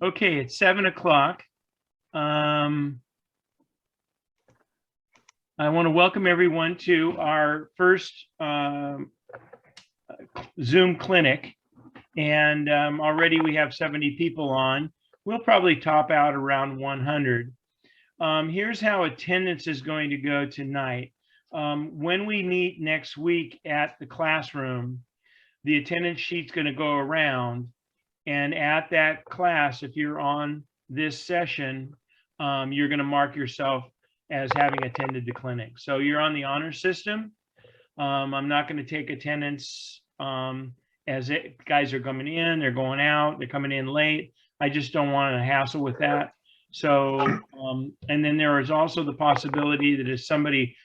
Okay, it's 7 o'clock. I want to welcome everyone to our first Zoom clinic. And already we have 70 people on. We'll probably top out around 100. Here's how attendance is going to go tonight. When we meet next week at the classroom, the attendance sheet's going to go around. And at that class, if you're on this session, you're going to mark yourself as having attended the clinic. So you're on the honor system. I'm not going to take attendance as guys are coming in, they're going out, they're coming in late. I just don't want to hassle with that. So, and then there is also the possibility that if somebody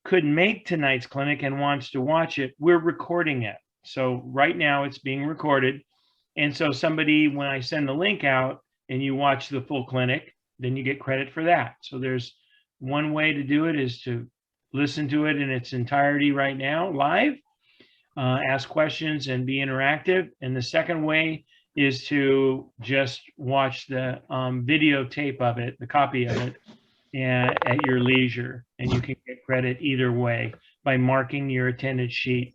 couldn't make tonight's clinic and wants to watch it, we're recording it. So right now it's being recorded. And so somebody, when I send the link out and you watch the full clinic, then you get credit for that. So there's one way to do it is to listen to it in its entirety right now, live, ask questions and be interactive. And the second way is to just watch the videotape of it, the copy of it, at your leisure. And you can get credit either way by marking your attendance sheet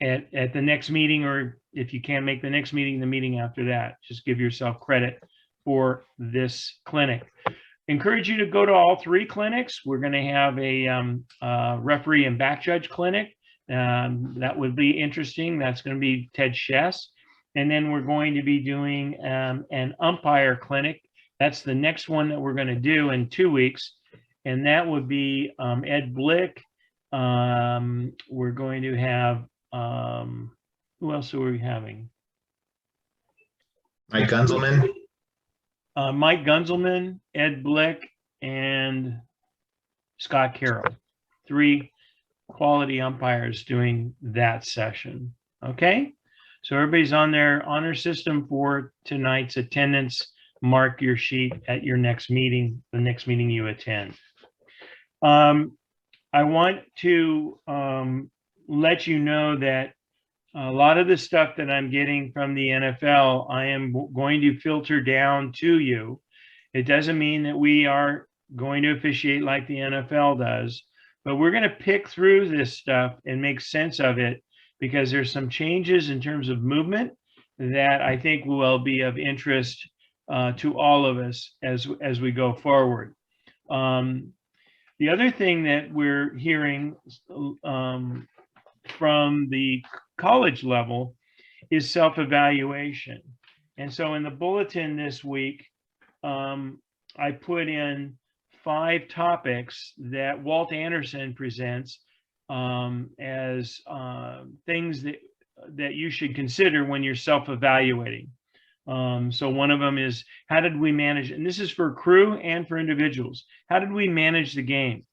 at the next meeting, or if you can't make the next meeting, the meeting after that. Just give yourself credit for this clinic. Encourage you to go to all three clinics. We're going to have a referee and back judge clinic. That would be interesting. That's going to be Ted Chess. And then we're going to be doing an umpire clinic. That's the next one that we're going to do in 2 weeks. And that would be Ed Blick. We're going to have, who else are we having? Mike Gunzelman. Mike Gunzelman, Ed Blick, and Scott Carroll. 3 quality umpires doing that session. Okay, so everybody's on their honor system for tonight's attendance. Mark your sheet at your next meeting, the next meeting you attend. I want to let you know that a lot of the stuff that I'm getting from the NFL, I am going to filter down to you. It doesn't mean that we are going to officiate like the NFL does, but we're going to pick through this stuff and make sense of it, because there's some changes in terms of movement that I think will be of interest to all of us as we go forward. The other thing that we're hearing from the college level is self-evaluation. And so in the bulletin this week, I put in 5 topics that Walt Anderson presents as things that you should consider when you're self-evaluating. So one of them is, how did we manage, and this is for crew and for individuals, how did we manage the game?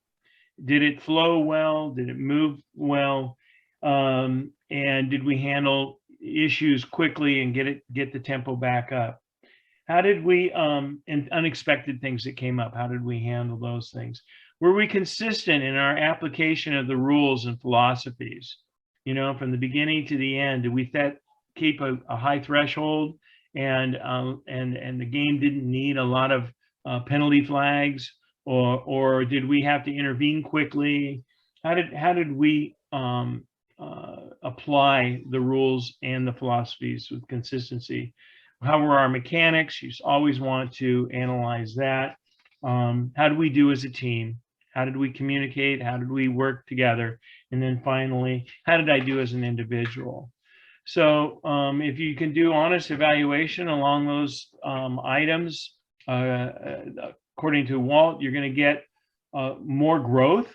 Did it flow well? Did it move well? And did we handle issues quickly and get the tempo back up? How did we, and unexpected things that came up, how did we handle those things? Were we consistent in our application of the rules and philosophies? You know, from the beginning to the end, did we keep a high threshold, and the game didn't need a lot of penalty flags, or did we have to intervene quickly? How did we apply the rules and the philosophies with consistency? How were our mechanics? You always want to analyze that. How did we do as a team? How did we communicate? How did we work together? And then finally, how did I do as an individual? So if you can do honest evaluation along those items, according to Walt, you're going to get more growth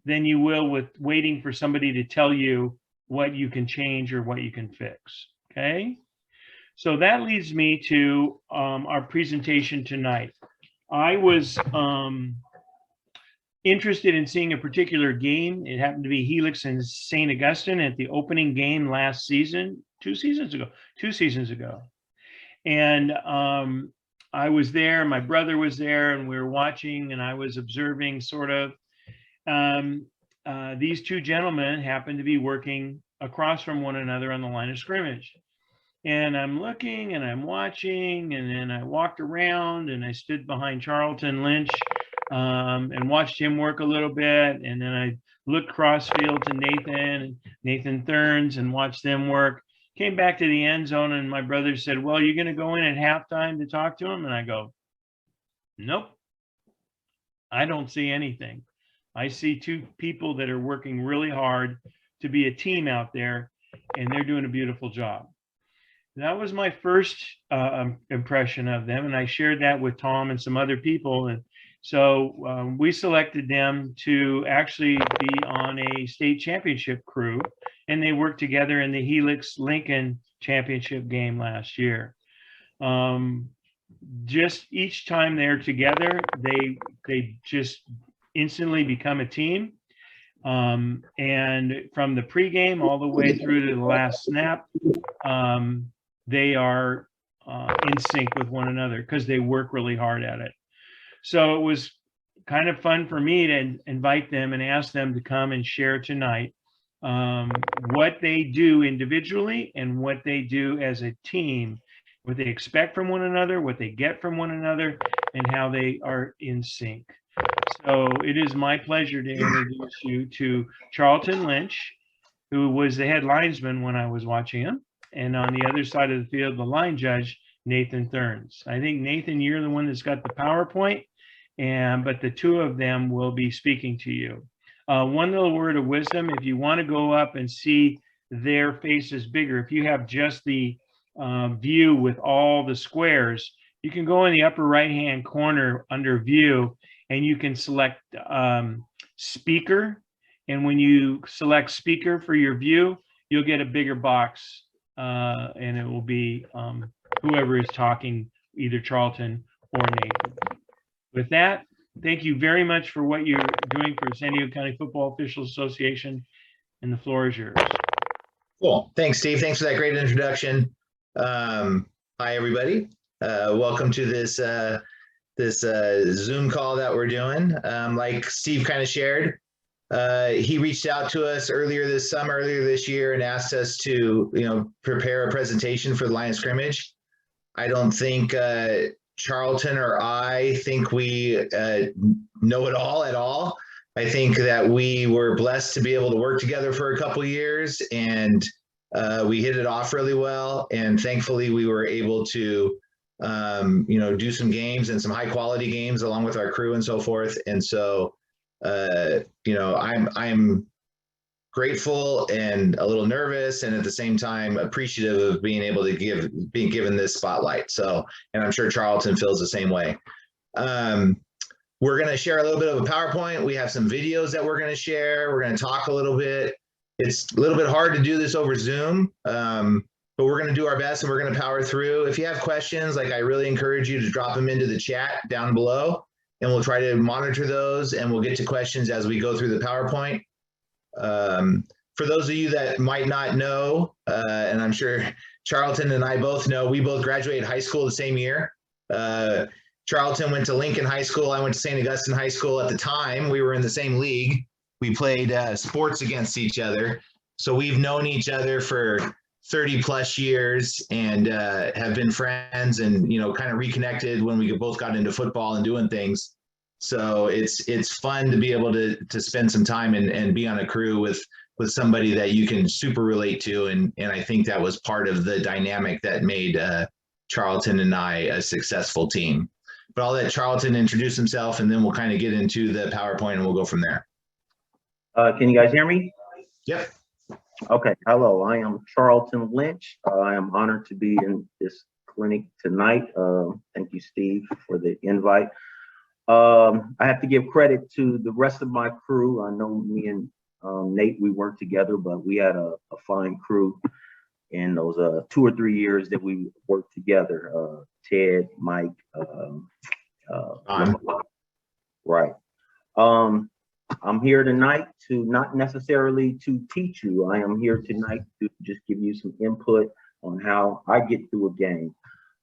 than you will with waiting for somebody to tell you what you can change or what you can fix. Okay, so that leads me to our presentation tonight. I was interested in seeing a particular game. It happened to be Helix and St. Augustine at the opening game last season, 2 seasons ago. And I was there, my brother was there, and we were watching, and I was observing sort of. These 2 gentlemen happened to be working across from one another on the line of scrimmage. And I'm looking and I'm watching, and then I walked around and I stood behind Charlton Lynch and watched him work a little bit. And then I looked crossfield to Nathan Thurns, and watched them work. Came back to the end zone, and my brother said, "Well, you're going to go in at halftime to talk to him?" And I go, "Nope, I don't see anything. I see two people that are working really hard to be a team out there, and they're doing a beautiful job." That was my first impression of them, and I shared that with Tom and some other people. And so we selected them to actually be on a state championship crew, and they worked together in the Helix Lincoln championship game last year. Just each time they're together, they just instantly become a team. And from the pregame all the way through to the last snap, they are in sync with one another because they work really hard at it. So it was kind of fun for me to invite them and ask them to come and share tonight what they do individually and what they do as a team, what they expect from one another, what they get from one another, and how they are in sync. So it is my pleasure to introduce you to Charlton Lynch, who was the head linesman when I was watching him. And on the other side of the field, the line judge, Nathan Thurns. I think, Nathan, you're the one that's got the PowerPoint, but the two of them will be speaking to you. One little word of wisdom: if you want to go up and see their faces bigger, if you have just the view with all the squares, you can go in the upper right-hand corner under view, and you can select speaker. And when you select speaker for your view, you'll get a bigger box, and it will be whoever is talking, either Charlton or Nathan. With that, thank you very much for what you're doing for San Diego County Football Officials Association, and the floor is yours. Cool. Thanks, Steve. Thanks for that great introduction. Hi, everybody. Welcome to this Zoom call that we're doing. Like Steve kind of shared, he reached out to us earlier this year, and asked us to, prepare a presentation for the Lions Scrimmage. I don't think Charlton or I think we know it all at all. I think that we were blessed to be able to work together for a couple years, and we hit it off really well. And thankfully, we were able to, do some games, and some high quality games along with our crew and so forth. And so, I'm grateful and a little nervous, and at the same time appreciative of being able to being given this spotlight. So, and I'm sure Charlton feels the same way. We're going to share a little bit of a PowerPoint. We have some videos that we're going to share. We're going to talk a little bit. It's a little bit hard to do this over Zoom, but we're going to do our best, and we're going to power through. If you have questions, I really encourage you to drop them into the chat down below, and we'll try to monitor those, and we'll get to questions as we go through the PowerPoint. For those of you that might not know, and I'm sure Charlton and I both know, we both graduated high school the same year. Charlton went to Lincoln High School. I went to St. Augustine High School. At the time, we were in the same league. We played sports against each other. So we've known each other for 30 plus years, and have been friends, and, kind of reconnected when we both got into football and doing things. So it's fun to be able to spend some time and be on a crew with somebody that you can super relate to. And I think that was part of the dynamic that made Charlton and I a successful team. But I'll let Charlton introduce himself, and then we'll kind of get into the PowerPoint, and we'll go from there. Can you guys hear me? Yep. Okay. Hello, I am Charlton Lynch. I am honored to be in this clinic tonight. Thank you, Steve, for the invite. I have to give credit to the rest of my crew. I know me and Nate, we worked together, but we had a fine crew in those 2 or 3 years that we worked together. Ted, Mike, right. I'm here tonight to not necessarily to teach you. I am here tonight to just give you some input on how I get through a game.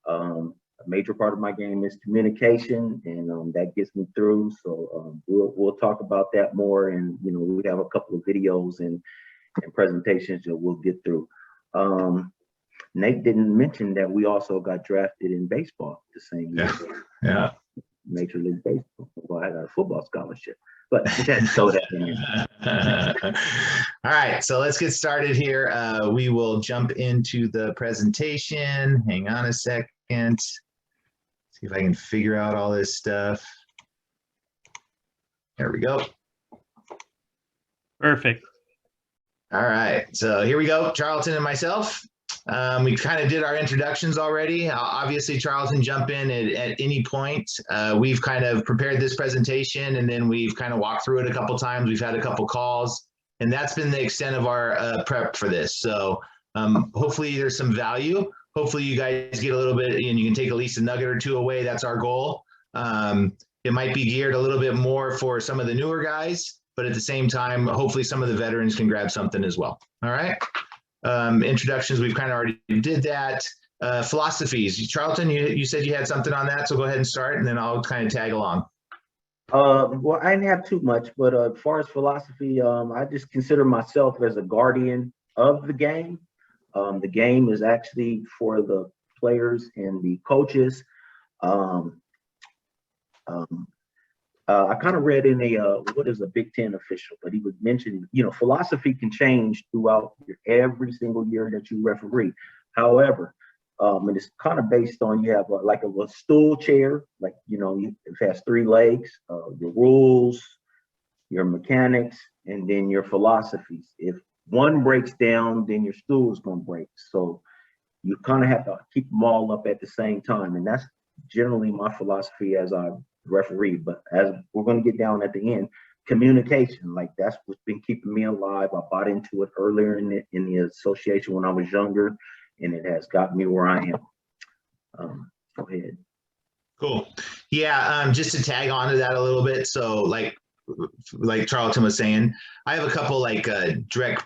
A major part of my game is communication, and that gets me through. So we'll talk about that more, and we have a couple of videos and presentations that we'll get through. Nate didn't mention that we also got drafted in baseball the same year. Yeah. Major League Baseball. Well, I got a football scholarship, but that's so that in there. All right, so let's get started here. We will jump into the presentation. Hang on a second. See if I can figure out all this stuff. There we go. Perfect. All right, so here we go, Charlton and myself. We kind of did our introductions already. Obviously, Charlton, jump in at any point. We've kind of prepared this presentation, and then we've kind of walked through it a couple times. We've had a couple calls, and that's been the extent of our prep for this. So hopefully there's some value. Hopefully you guys get a little bit, and you can take at least a nugget or two away. That's our goal. It might be geared a little bit more for some of the newer guys, but at the same time, hopefully some of the veterans can grab something as well. All right. Introductions, we've kind of already did that. Philosophies, Charlton, you said you had something on that, so go ahead and start, and then I'll kind of tag along. Well, I didn't have too much, but as far as philosophy, I just consider myself as a guardian of the game. The game is actually for the players and the coaches. I kind of read in what is a Big Ten official, but he was mentioning, philosophy can change throughout every single year that you referee. However, and it's kind of based on, you have like a stool chair, like, it has 3 legs, your rules, your mechanics, and then your philosophies. If one breaks down, then your stool is going to break. So you kind of have to keep them all up at the same time. And that's generally my philosophy as I referee. But as we're going to get down at the end, communication, like that's what's been keeping me alive. I bought into it earlier in the association when I was younger, and it has got me where I am. Go ahead. Cool. Yeah, just to tag on to that a little bit. So like Charlton was saying, I have a couple direct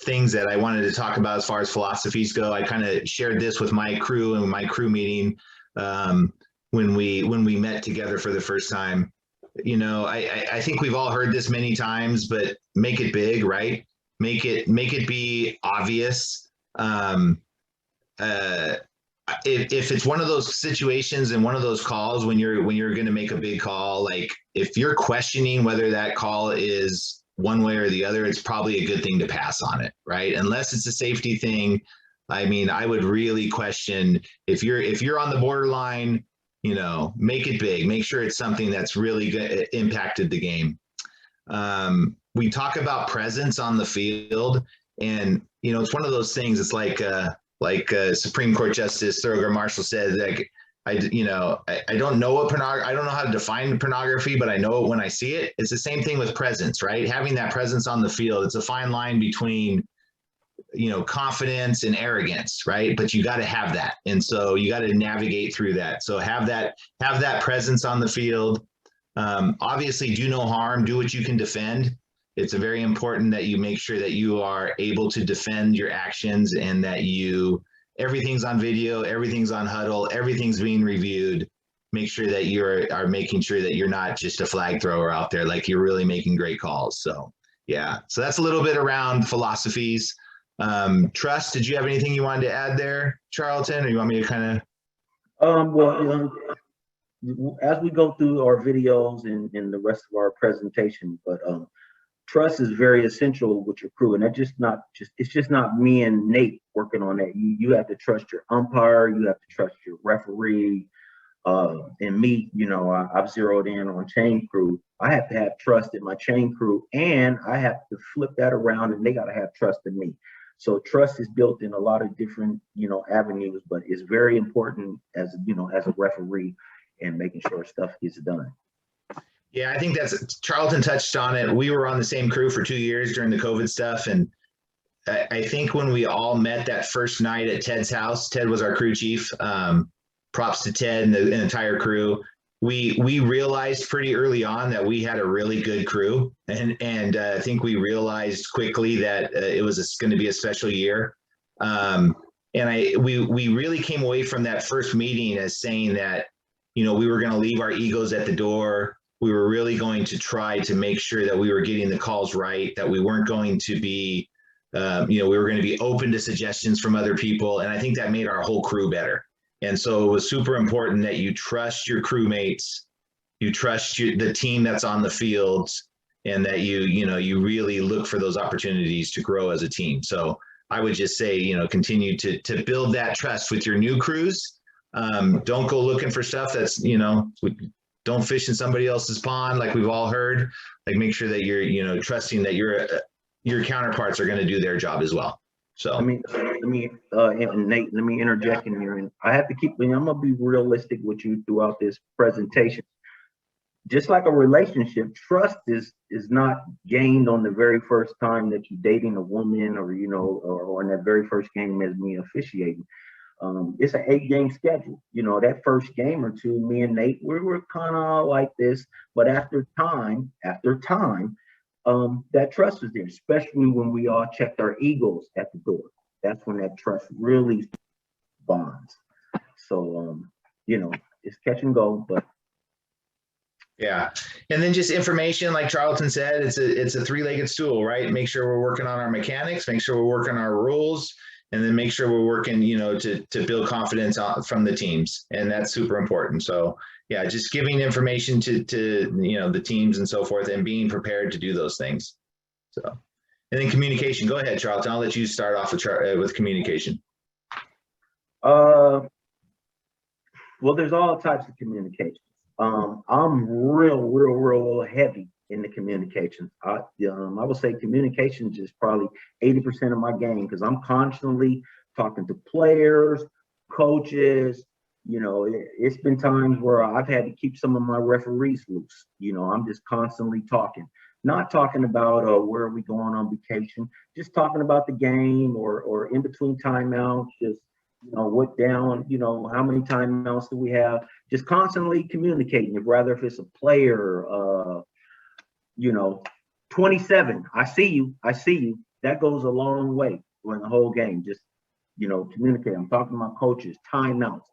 things that I wanted to talk about as far as philosophies go. I kind of shared this with my crew and my crew meeting when we met together for the first time. I think we've all heard this many times, but make it big, right? Make it be obvious. If it's one of those situations and one of those calls when you're going to make a big call, like if you're questioning whether that call is one way or the other, it's probably a good thing to pass on it, right? Unless it's a safety thing. I mean, I would really question if you're on the borderline, make it big, make sure it's something that's really good, impacted the game. We talk about presence on the field, and, it's one of those things. It's like Supreme Court Justice Thurgood Marshall said, like, I don't know what I don't know how to define pornography, but I know it when I see it. It's the same thing with presence, right? Having that presence on the field. It's a fine line between, confidence and arrogance, right? But you got to have that. And so you got to navigate through that. So have that presence on the field. Obviously do no harm, do what you can defend. It's very important that you make sure that you are able to defend your actions, and that everything's on video, everything's on huddle, everything's being reviewed. Make sure that you are making sure that you're not just a flag thrower out there, like you're really making great calls. So yeah, so that's a little bit around philosophies. Trust, did you have anything you wanted to add there, Charlton, or you want me to kind of? As we go through our videos and the rest of our presentation, but trust is very essential with your crew, and it's just not me and Nate working on that. You have to trust your umpire, you have to trust your referee, and me. I've zeroed in on chain crew. I have to have trust in my chain crew, and I have to flip that around, and they got to have trust in me. So trust is built in a lot of different avenues, but it's very important as a referee and making sure stuff gets done. Yeah, I think Charlton touched on it. We were on the same crew for 2 years during the COVID stuff. And I think when we all met that first night at Ted's house, Ted was our crew chief. Props to Ted and the entire crew. We realized pretty early on that we had a really good crew. And I think we realized quickly that it was going to be a special year. And we really came away from that first meeting as saying that, we were going to leave our egos at the door. We were really going to try to make sure that we were getting the calls right, that we weren't going to be we were going to be open to suggestions from other people. And I think that made our whole crew better. And so it was super important that you trust your crewmates, you trust the team that's on the fields, and that you really look for those opportunities to grow as a team. So I would just say, continue to build that trust with your new crews. Don't go looking for stuff that's, don't fish in somebody else's pond, like we've all heard. Like, make sure that you're, trusting that your counterparts are going to do their job as well. So Nate, let me interject in here, and I have to I'm gonna be realistic with you throughout this presentation. Just like a relationship, trust is not gained on the very first time that you're dating a woman, or or in that very first game as me officiating. It's an 8-game schedule. That first game or two, me and Nate, we were kind of like this, but after time, that trust was there, especially when we all checked our egos at the door. That's when that trust really bonds. So, it's catch and go, but. Yeah. And then just information, like Charlton said, it's a 3-legged stool, right? Make sure we're working on our mechanics, make sure we're working on our rules, and then make sure we're working, to build confidence from the teams. And that's super important. So yeah, just giving information to the teams and so forth, and being prepared to do those things. So, and then communication. Go ahead, Charlton. I'll let you start off with communication. Well, there's all types of communication. I'm real heavy in the communications. I would say communications is probably 80% of my game, because I'm constantly talking to players, coaches. It's been times where I've had to keep some of my referees loose. I'm just constantly talking, not talking about where are we going on vacation, just talking about the game, or in between timeouts, just what down, how many timeouts do we have? Just constantly communicating, rather if it's a player, 27, I see you. That goes a long way during the whole game. Just, communicate. I'm talking to my coaches, timeouts,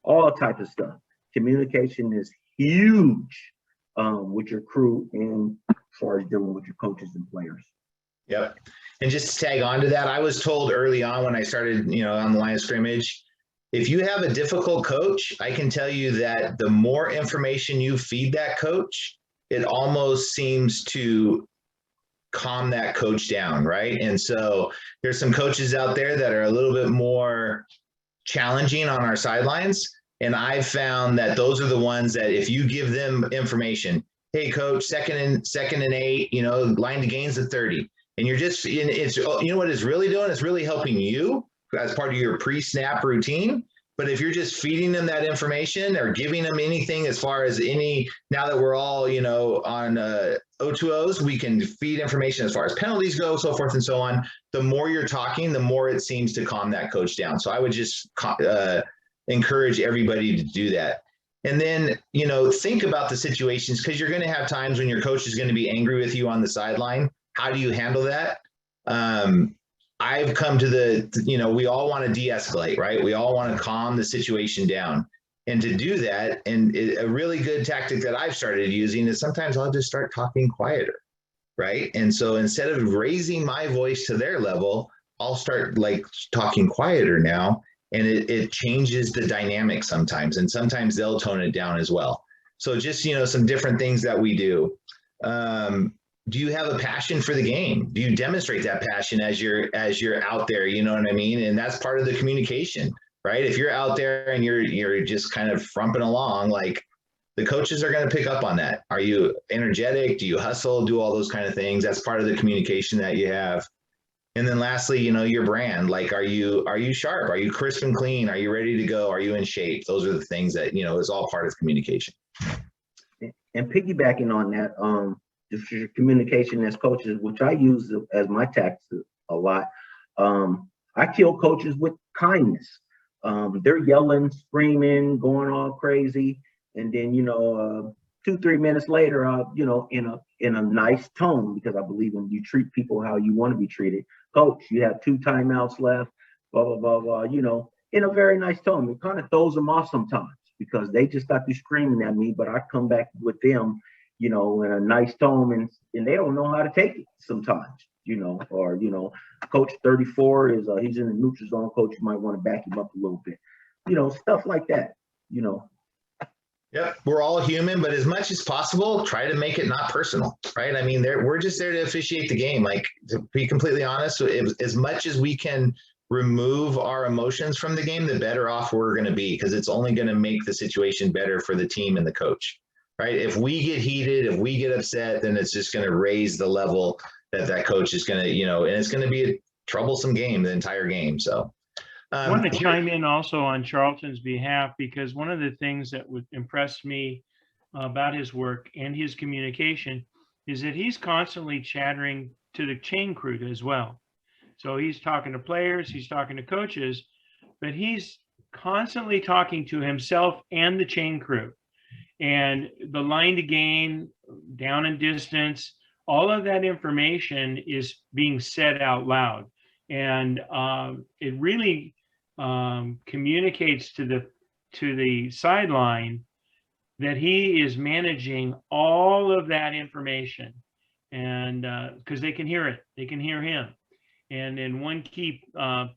all types of stuff. Communication is huge with your crew, and as far as dealing with your coaches and players. Yep. And just to tag on to that, I was told early on when I started, on the line of scrimmage, if you have a difficult coach, I can tell you that the more information you feed that coach, it almost seems to calm that coach down, right? And so there's some coaches out there that are a little bit more challenging on our sidelines. And I've found that those are the ones that if you give them information, hey, coach, second and 8, line to gains at 30. And you're just, it's, what it's really doing? It's really helping you as part of your pre-snap routine. But if you're just feeding them that information or giving them anything as far as now that we're all, on O2Os, we can feed information as far as penalties go, so forth and so on. The more you're talking, the more it seems to calm that coach down. So I would just encourage everybody to do that. And then, think about the situations, because you're going to have times when your coach is going to be angry with you on the sideline. How do you handle that? I've come to we all want to de-escalate, right? We all want to calm the situation down. And to do that, and a really good tactic that I've started using is sometimes I'll just start talking quieter, right? And so instead of raising my voice to their level, I'll start talking quieter now. And it changes the dynamic sometimes. And sometimes they'll tone it down as well. So just, some different things that we do. Do you have a passion for the game? Do you demonstrate that passion as you're out there? You know what I mean? And that's part of the communication, right? If you're out there and you're just kind of frumping along, the coaches are going to pick up on that. Are you energetic? Do you hustle? Do all those kind of things? That's part of the communication that you have. And then lastly, your brand, are you sharp? Are you crisp and clean? Are you ready to go? Are you in shape? Those are the things that, is all part of communication. And piggybacking on that, just your communication as coaches, which I use as my tactics a lot. I kill coaches with kindness. They're yelling, screaming, going all crazy. And then, 2-3 minutes later, in a nice tone, because I believe when you treat people how you want to be treated, coach, you have 2 timeouts left, blah, blah, blah, blah, in a very nice tone. It kind of throws them off sometimes, because they just got through screaming at me, but I come back with them, in a nice tone, and they don't know how to take it sometimes, or, coach 34 is, he's in the neutral zone, coach, you might want to back him up a little bit, stuff like that, Yep, we're all human, but as much as possible, try to make it not personal, right? I mean, we're just there to officiate the game. Like, to be completely honest, as much as we can remove our emotions from the game, the better off we're going to be, because it's only going to make the situation better for the team and the coach, right? If we get heated, if we get upset, then it's just going to raise the level that coach is going to, and it's going to be a troublesome game, the entire game. So. I want to chime in also on Charlton's behalf, because one of the things that would impress me about his work and his communication is that he's constantly chattering to the chain crew as well. So he's talking to players, he's talking to coaches, but he's constantly talking to himself and the chain crew. And the line to gain, down and distance, all of that information is being said out loud. And it really communicates to the sideline that he is managing all of that information, and because they can hear it, they can hear him. And in one key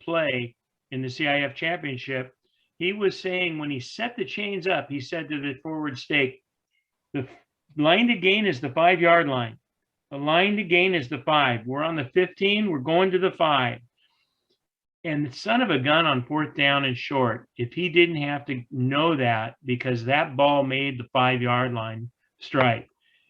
play in the CIF championship, he was saying, when he set the chains up, he said to the forward stake, the line to gain is the 5-yard line. The line to gain is the 5. We're on the 15, we're going to the 5. And the son of a gun on 4th down and short, if he didn't have to know that, because that ball made the 5-yard line strike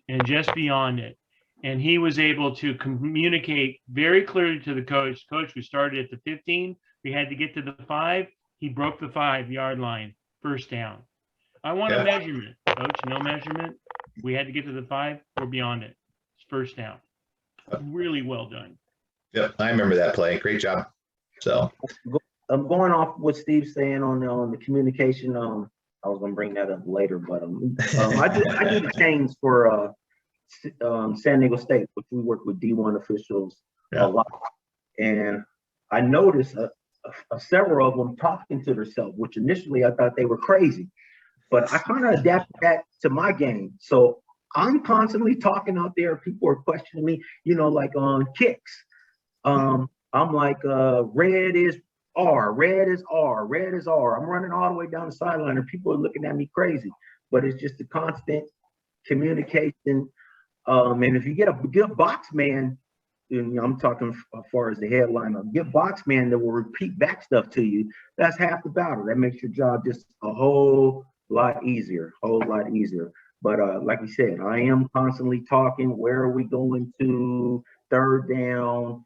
and just beyond it. And he was able to communicate very clearly to the coach, we started at the 15, we had to get to the 5. He broke the 5-yard line, 1st down. I want a measurement, coach, no measurement. We had to get to the 5, we're beyond it. It's 1st down. Really well done. Yep, I remember that play. Great job. So I'm going off what Steve's saying on the communication. I was going to bring that up later, but I do the chains for San Diego State, which we work with D1 officials a lot. And I noticed several of them talking to themselves, which initially I thought they were crazy, but I kind of adapted that to my game. So I'm constantly talking out there. People are questioning me, like on kicks. I'm like, red is R, red is R, red is R. I'm running all the way down the sideline and people are looking at me crazy, but it's just a constant communication. And if you get a good box man, and I'm talking as far as the headline, a good box man that will repeat back stuff to you, that's half the battle. That makes your job just a whole lot easier, But like we said, I am constantly talking, where are we going to, 3rd down,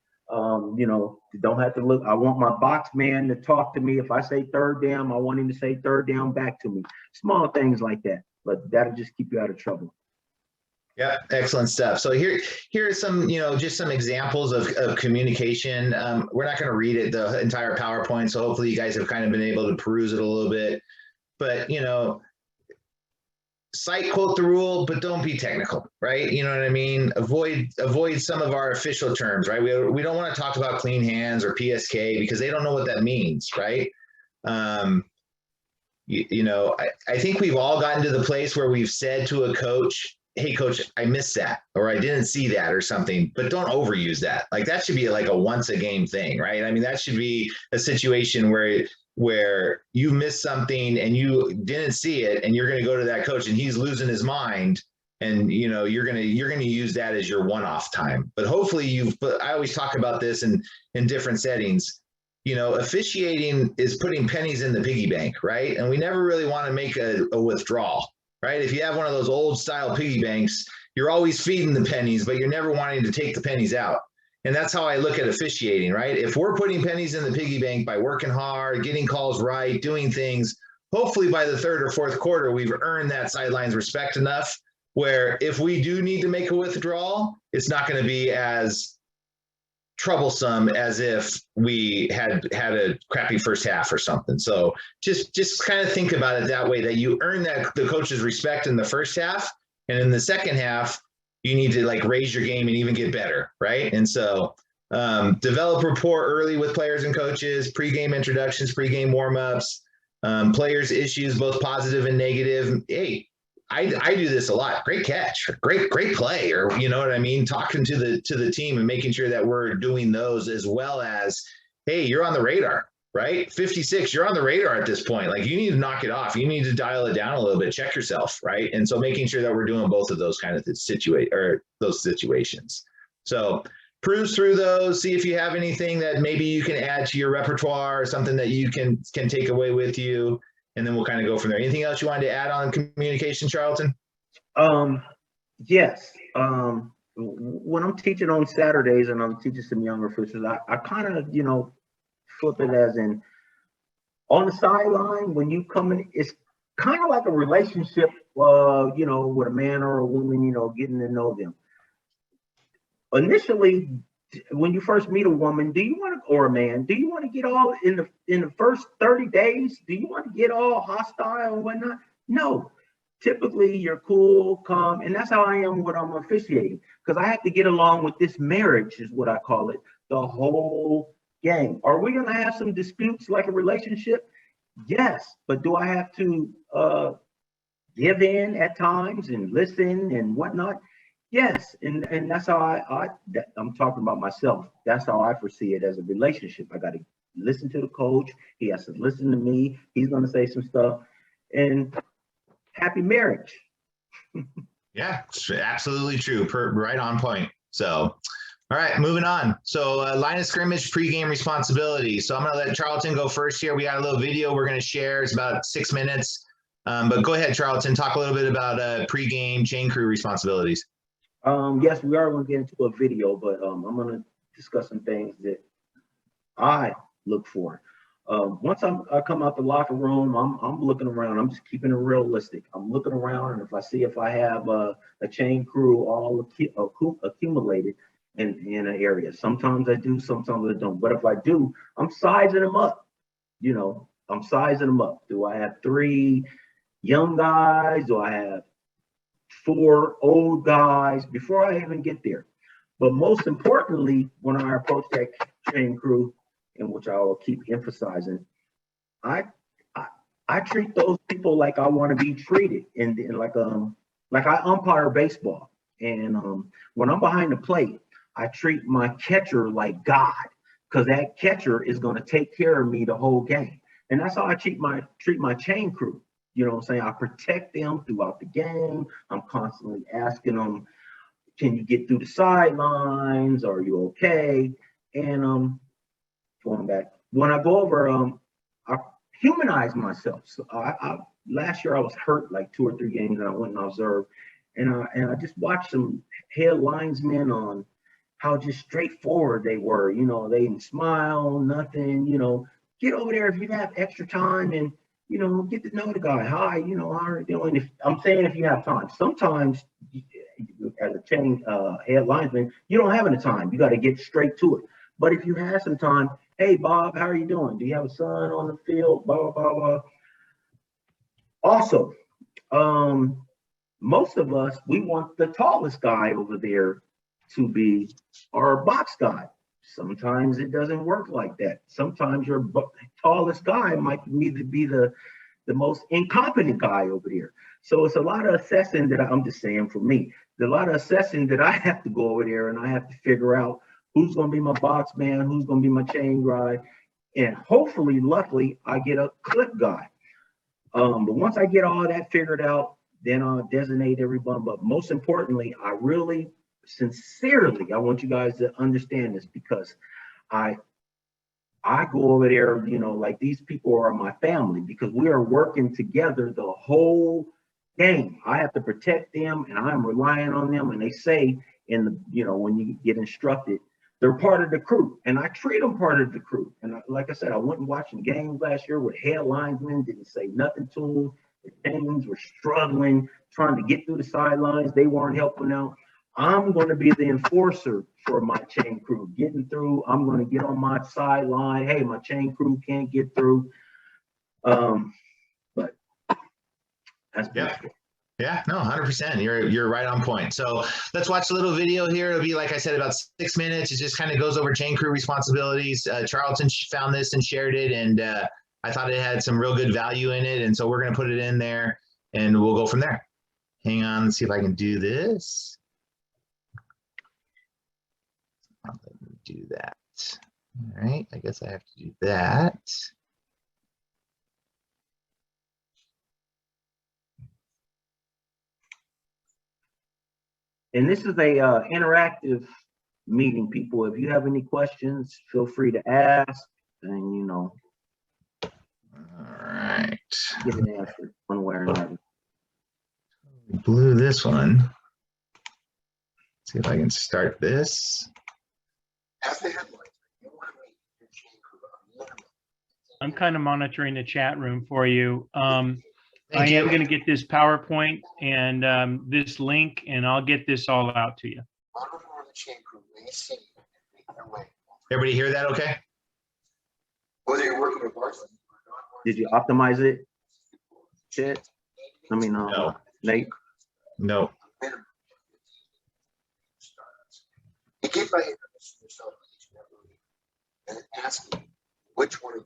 you don't have to look. I want my box man to talk to me. If I say 3rd down, I want him to say 3rd down back to me. Small things like that, but that'll just keep you out of trouble. Yeah, excellent stuff. So here are some, just some examples of communication. We're not going to read it, the entire PowerPoint, so hopefully you guys have kind of been able to peruse it a little bit. But, cite, quote the rule, but don't be technical, right? You know what I mean? Avoid some of our official terms, right? We don't want to talk about clean hands or PSK because they don't know what that means, right? I think we've all gotten to the place where we've said to a coach, hey, coach, I missed that, or I didn't see that or something, but don't overuse that. Like, that should be like a once a game thing, right? I mean, that should be a situation where you missed something and you didn't see it, and you're going to go to that coach and he's losing his mind, and you're going to use that as your one-off time. But hopefully I always talk about this in different settings. Officiating is putting pennies in the piggy bank, right? And we never really want to make a withdrawal, right? If you have one of those old style piggy banks, you're always feeding the pennies, but you're never wanting to take the pennies out. And that's how I look at officiating, right? If we're putting pennies in the piggy bank by working hard, getting calls right, doing things, hopefully by the 3rd or 4th quarter, we've earned that sidelines respect enough where if we do need to make a withdrawal, it's not going to be as troublesome as if we had a crappy first half or something. So just kind of think about it that way, that you earn the coach's respect in the first half, and in the second half, you need to raise your game and even get better, right? And so develop rapport early with players and coaches, pregame introductions, pregame warmups, players' issues, both positive and negative. Hey, I do this a lot. Great catch, great play, or you know what I mean? Talking to the team and making sure that we're doing those, as well as, hey, you're on the radar, right? 56, you're on the radar at this point. Like, you need to knock it off. You need to dial it down a little bit, check yourself, right? And so making sure that we're doing both of those kind of those situations. So cruise through those, see if you have anything that maybe you can add to your repertoire, or something that you can take away with you. And then we'll kind of go from there. Anything else you wanted to add on communication, Charlton? Yes. When I'm teaching on Saturdays and I'm teaching some younger officials, I kind of, flip it as in, on the sideline, when you come in, it's kind of like a relationship, with a man or a woman, getting to know them. Initially, when you first meet a woman, or a man, do you want to get all in the first 30 days? Do you want to get all hostile and whatnot? No. Typically, you're cool, calm, and that's how I am when I'm officiating, because I have to get along with this marriage, is what I call it, the whole game. Are we going to have some disputes like a relationship? Yes, but do I have to give in at times and listen and whatnot? Yes, and that's how I'm talking about myself. That's how I foresee it as a relationship. I got to listen to the coach. He has to listen to me. He's going to say some stuff, and happy marriage. Yeah, it's absolutely true. Right on point. So, all right, moving on. So line of scrimmage, pregame responsibility. So I'm going to let Charlton go first here. We got a little video we're going to share. It's about 6 minutes. But go ahead, Charlton. Talk a little bit about pregame chain crew responsibilities. Yes, we are going to get into a video, but I'm going to discuss some things that I look for. Once I come out the locker room, I'm looking around. I'm just keeping it realistic. I'm looking around, and if I have a chain crew all accumulated in an area, sometimes I do, sometimes I don't. But if I do, I'm sizing them up. I'm sizing them up. Do I have 3 young guys? Do I have 4 old guys before I even get there? But most importantly, when I approach that chain crew, in which I will keep emphasizing, I treat those people like I want to be treated, and like I umpire baseball. And when I'm behind the plate, I treat my catcher like God, because that catcher is going to take care of me the whole game. And that's how I treat my chain crew. You know what I'm saying? I protect them throughout the game. I'm constantly asking them, can you get through the sidelines? Are you okay? And going back, when I go over, I humanize myself. So last year I was hurt like 2 or 3 games, and I went and observed, and I just watched some head linesmen on how just straightforward they were. They didn't smile, nothing. Get over there if you have extra time, and get to know the guy. Hi, how are you doing? If you have time. Sometimes as a chain head linesman, you don't have any time. You got to get straight to it. But if you have some time, hey, Bob, how are you doing? Do you have a son on the field? Blah, blah, blah, blah. Also, most of us, we want the tallest guy over there to be our box guy. Sometimes it doesn't work like that. Sometimes your tallest guy might need to be the most incompetent guy over there. So it's a lot of assessing that I'm just saying for me. There's a lot of assessing that I have to go over there, and I have to figure out who's going to be my box man, who's going to be my chain guy, and hopefully, luckily, I get a clip guy. But once I get all that figured out, then I'll designate everyone. But most importantly, I really sincerely, I want you guys to understand this, because I go over there, like these people are my family, because we are working together the whole game. I have to protect them, and I'm relying on them. And they say when you get instructed, they're part of the crew, and I treat them part of the crew. And like I said, I went and watched games last year with head linesmen, didn't say nothing to them. The teams were struggling, trying to get through the sidelines. They weren't helping out. I'm going to be the enforcer for my chain crew getting through. I'm going to get on my sideline. Hey, my chain crew can't get through. But that's beautiful. Yeah, no, 100%. You're right on point. So let's watch a little video here. It'll be, like I said, about 6 minutes. It just kind of goes over chain crew responsibilities. Charlton found this and shared it, and I thought it had some real good value in it. And so we're going to put it in there, and we'll go from there. Hang on, let's see if I can do this. Let me do that. All right, I guess I have to do that. And this is a interactive meeting, people. If you have any questions, feel free to ask, and you know, All right. get an answer one way or another. Blew this one. See if I can start this. I'm kind of monitoring the chat room for you. I Thank am you. going to get this PowerPoint and this link, and I'll get this all out to you. Everybody hear that okay? Did you optimize it, Chet? I mean, No. Nate? No. Begin by introducing yourself to each member and asking which one of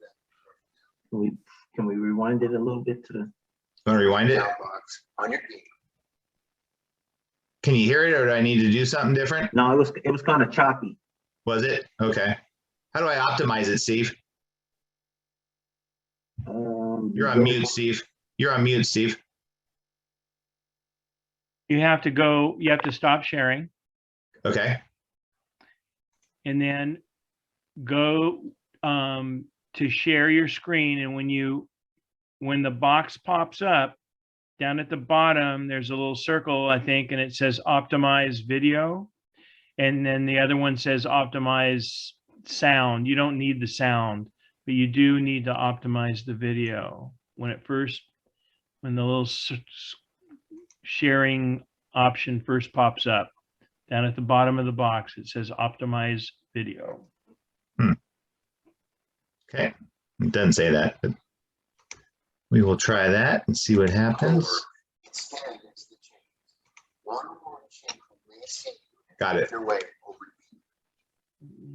them Can we rewind it a little bit to the? Want to rewind it? down box on your game. Can you hear it, or do I need to do something different? No, it was kind of choppy. Was it? Okay. How do I optimize it, Steve? You're on mute, Steve. You're on mute, Steve. You have to stop sharing Okay. and then go to share your screen. And when the box pops up down at the bottom, there's a little circle, I think, and it says optimize video. And then the other one says optimize sound. You don't need the sound, but you do need to optimize the video. When the little sharing option first pops up down at the bottom of the box, it says optimize video. Okay. It doesn't say that, but we will try that and see what happens. Instead, it's the chains. One or more chains may see Got it. their way over.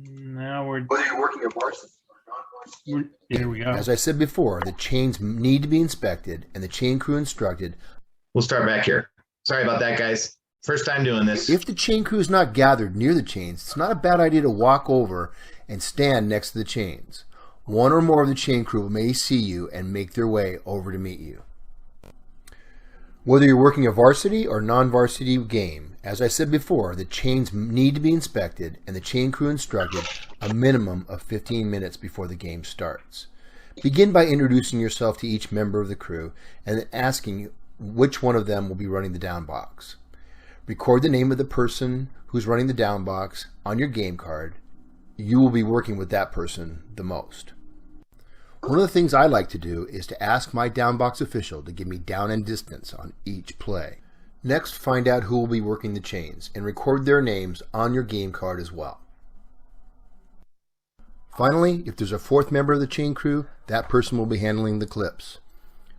Now Whether you're working at varsity or non-varsity. here we go. As I said before, the chains need to be inspected and the chain crew instructed. We'll start back here. Sorry about that, guys. First time doing this. If the chain crew is not gathered near the chains, it's not a bad idea to walk over and stand next to the chains. One or more of the chain crew may see you and make their way over to meet you. Whether you're working a varsity or non-varsity game, as I said before, the chains need to be inspected and the chain crew instructed a minimum of 15 minutes before the game starts. Begin by introducing yourself to each member of the crew and then asking which one of them will be running the down box. Record the name of the person who's running the down box on your game card. You will be working with that person the most. One of the things I like to do is to ask my down box official to give me down and distance on each play. Next, find out who will be working the chains and record their names on your game card as well. Finally, if there's a fourth member of the chain crew, that person will be handling the clips.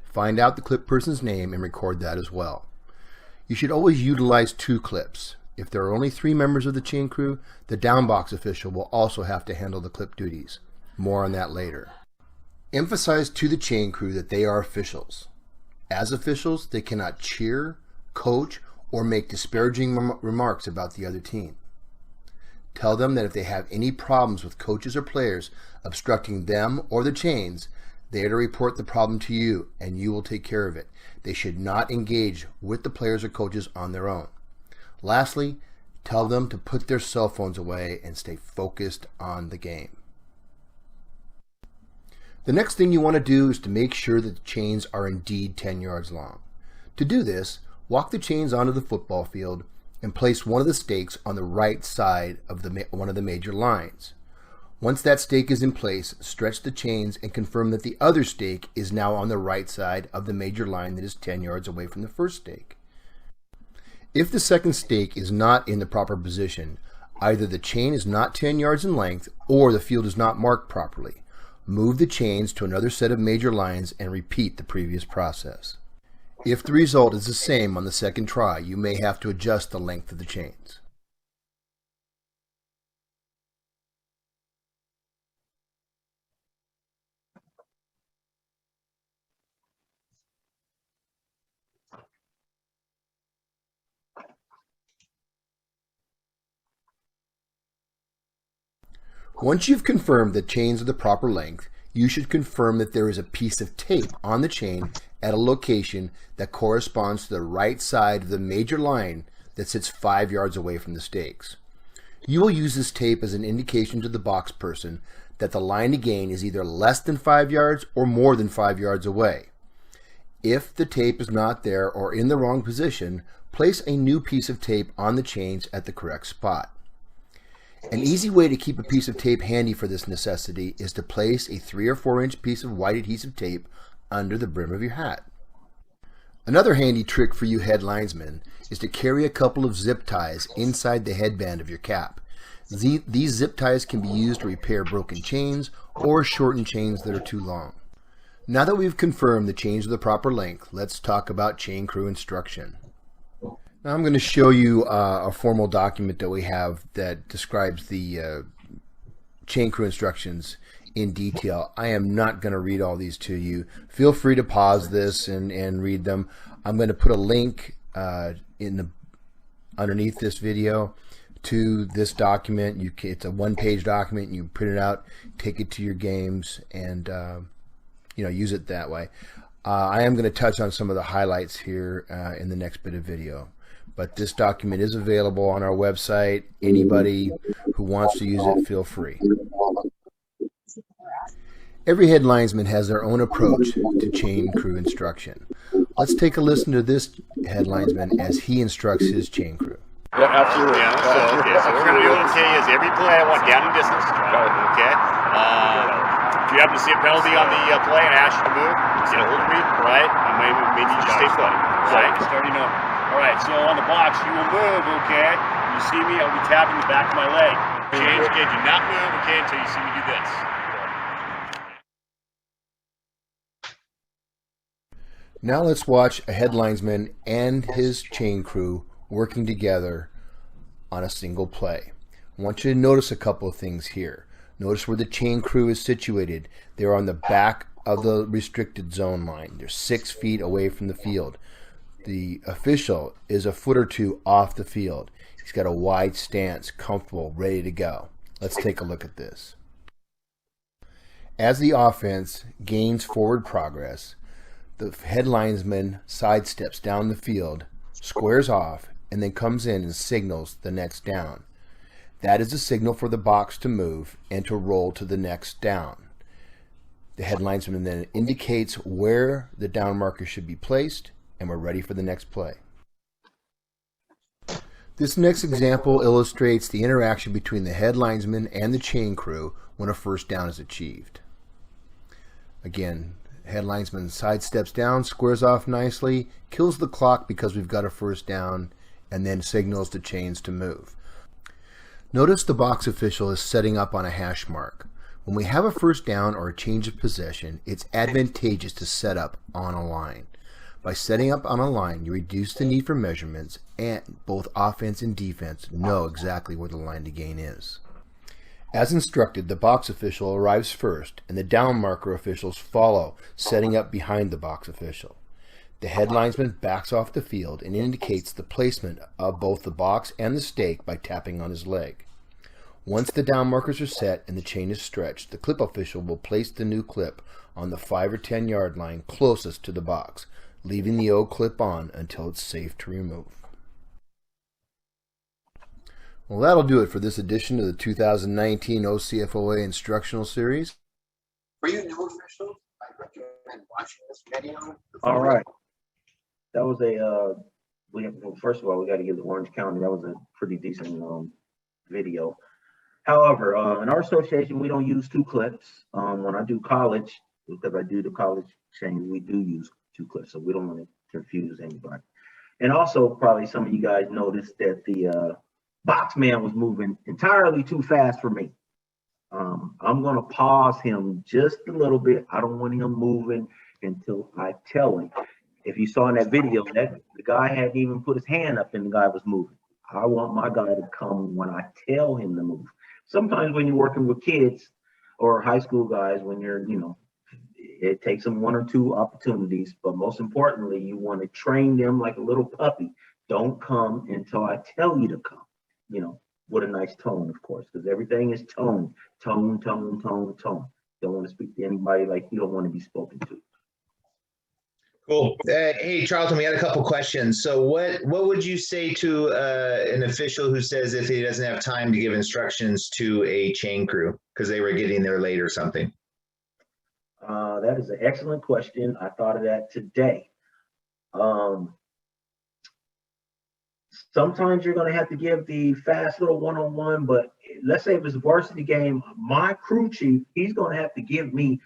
Find out the clip person's name and record that as well. You should always utilize 2 clips. If there are only 3 members of the chain crew, the down box official will also have to handle the clip duties. More on that later. Emphasize to the chain crew that they are officials. As officials, they cannot cheer, coach, or make disparaging remarks about the other team. Tell them that if they have any problems with coaches or players obstructing them or the chains, they are to report the problem to you and you will take care of it. They should not engage with the players or coaches on their own. Lastly, tell them to put their cell phones away and stay focused on the game. The next thing you want to do is to make sure that the chains are indeed 10 yards long. To do this, walk the chains onto the football field and place one of the stakes on the right side of one of the major lines. Once that stake is in place, stretch the chains and confirm that the other stake is now on the right side of the major line that is 10 yards away from the first stake. If the second stake is not in the proper position, either the chain is not 10 yards in length or the field is not marked properly. Move the chains to another set of major lines and repeat the previous process. If the result is the same on the second try, you may have to adjust the length of the chains. Once you've confirmed the chains are the proper length, you should confirm that there is a piece of tape on the chain at a location that corresponds to the right side of the major line that sits 5 yards away from the stakes. You will use this tape as an indication to the box person that the line to gain is either less than 5 yards or more than 5 yards away. If the tape is not there or in the wrong position, place a new piece of tape on the chains at the correct spot. An easy way to keep a piece of tape handy for this necessity is to place a 3 or 4 inch piece of white adhesive tape under the brim of your hat. Another handy trick for you head linesmen is to carry a couple of zip ties inside the headband of your cap. These zip ties can be used to repair broken chains or shorten chains that are too long. Now that we've confirmed the chains are the proper length, let's talk about chain crew instruction. Now I'm going to show you a formal document that we have that describes the chain crew instructions in detail. I am not going to read all these to you. Feel free to pause this and read them. I'm going to put a link underneath this video to this document. It's a one-page document. You print it out, take it to your games, and use it that way. I am going to touch on some of the highlights here in the next bit of video. But this document is available on our website. Anybody who wants to use it, feel free. Every head linesman has their own approach to chain crew instruction. Let's take a listen to this head linesman as he instructs his chain crew. Yeah, absolutely. Yeah, so what we're going to be able to tell you is every play I want down in distance. Okay? If you happen to see a penalty on the play and I ask you to move, get a hold of me, right? And maybe just stay put, right? Starting over. All right, so on the box, you will move, okay? You see me, I'll be tapping the back of my leg. Change, okay? Do not move, okay, until you see me do this. Now let's watch a head linesman and his chain crew working together on a single play. I want you to notice a couple of things here. Notice where the chain crew is situated. They're on the back of the restricted zone line. They're 6 feet away from the field. The official is a foot or two off the field. He's got a wide stance, comfortable, ready to go. Let's take a look at this. As the offense gains forward progress, the head linesman sidesteps down the field, squares off, and then comes in and signals the next down. That is a signal for the box to move and to roll to the next down. The head linesman then indicates where the down marker should be placed, and we're ready for the next play. This next example illustrates the interaction between the head linesman and the chain crew when a first down is achieved. Again, head linesman sidesteps down, squares off nicely, kills the clock because we've got a first down, and then signals the chains to move. Notice the box official is setting up on a hash mark. When we have a first down or a change of possession, it's advantageous to set up on a line. By setting up on a line, you reduce the need for measurements, and both offense and defense know exactly where the line to gain is. As instructed, the box official arrives first, and the down marker officials follow, setting up behind the box official. The head linesman backs off the field and indicates the placement of both the box and the stake by tapping on his leg. Once the down markers are set and the chain is stretched, the clip official will place the new clip on the 5 or 10 yard line closest to the box, leaving the old clip on until it's safe to remove. Well, that'll do it for this edition of the 2019 OCFOA Instructional Series. For you new officials, I recommend watching this video. All right. That was first of all, we got to give the Orange County, that was a pretty decent video. However, in our association, we don't use 2 clips. When I do college, because I do the college chain, we do use 2 clips, so we don't want to confuse anybody. And also, probably some of you guys noticed that the box man was moving entirely too fast for me. I'm going to pause him just a little bit. I don't want him moving until I tell him. If you saw in that video, that the guy hadn't even put his hand up and the guy was moving. I want my guy to come when I tell him to move. Sometimes when you're working with kids or high school guys, when you're, it takes them 1 or 2 opportunities, but most importantly, you want to train them like a little puppy. Don't come until I tell you to come. with a nice tone, of course, because everything is tone. Don't want to speak to anybody like you don't want to be spoken to. Cool. Hey, Charlton, we had a couple questions. So what would you say to an official who says if he doesn't have time to give instructions to a chain crew because they were getting there late or something? That is an excellent question. I thought of that today. Sometimes you're going to have to give the fast little one-on-one, but let's say if it's a varsity game, my crew chief, he's going to have to give me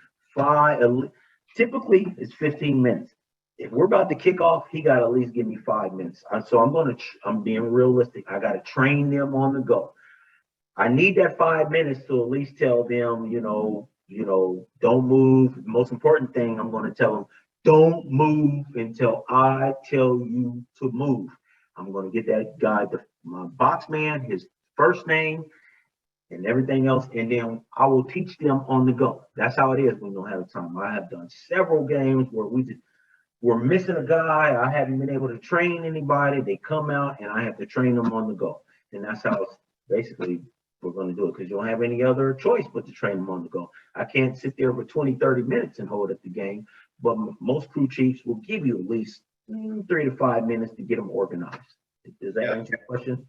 typically it's 15 minutes. If we're about to kick off, he got to at least give me 5 minutes. So I'm being realistic. I got to train them on the go. I need that 5 minutes to at least tell them, don't move. The most important thing I'm going to tell them, don't move until I tell you to move. I'm going to get that guy, my box man, his first name and everything else. And then I will teach them on the go. That's how it is when you don't have time. I have done several games where we're missing a guy. I haven't been able to train anybody. They come out and I have to train them on the go. And that's how it's basically we're going to do it because you don't have any other choice but to train them on the go. I can't sit there for 20, 30 minutes and hold up the game. But most crew chiefs will give you at least 3 to 5 minutes to get them organized. Does that answer your question?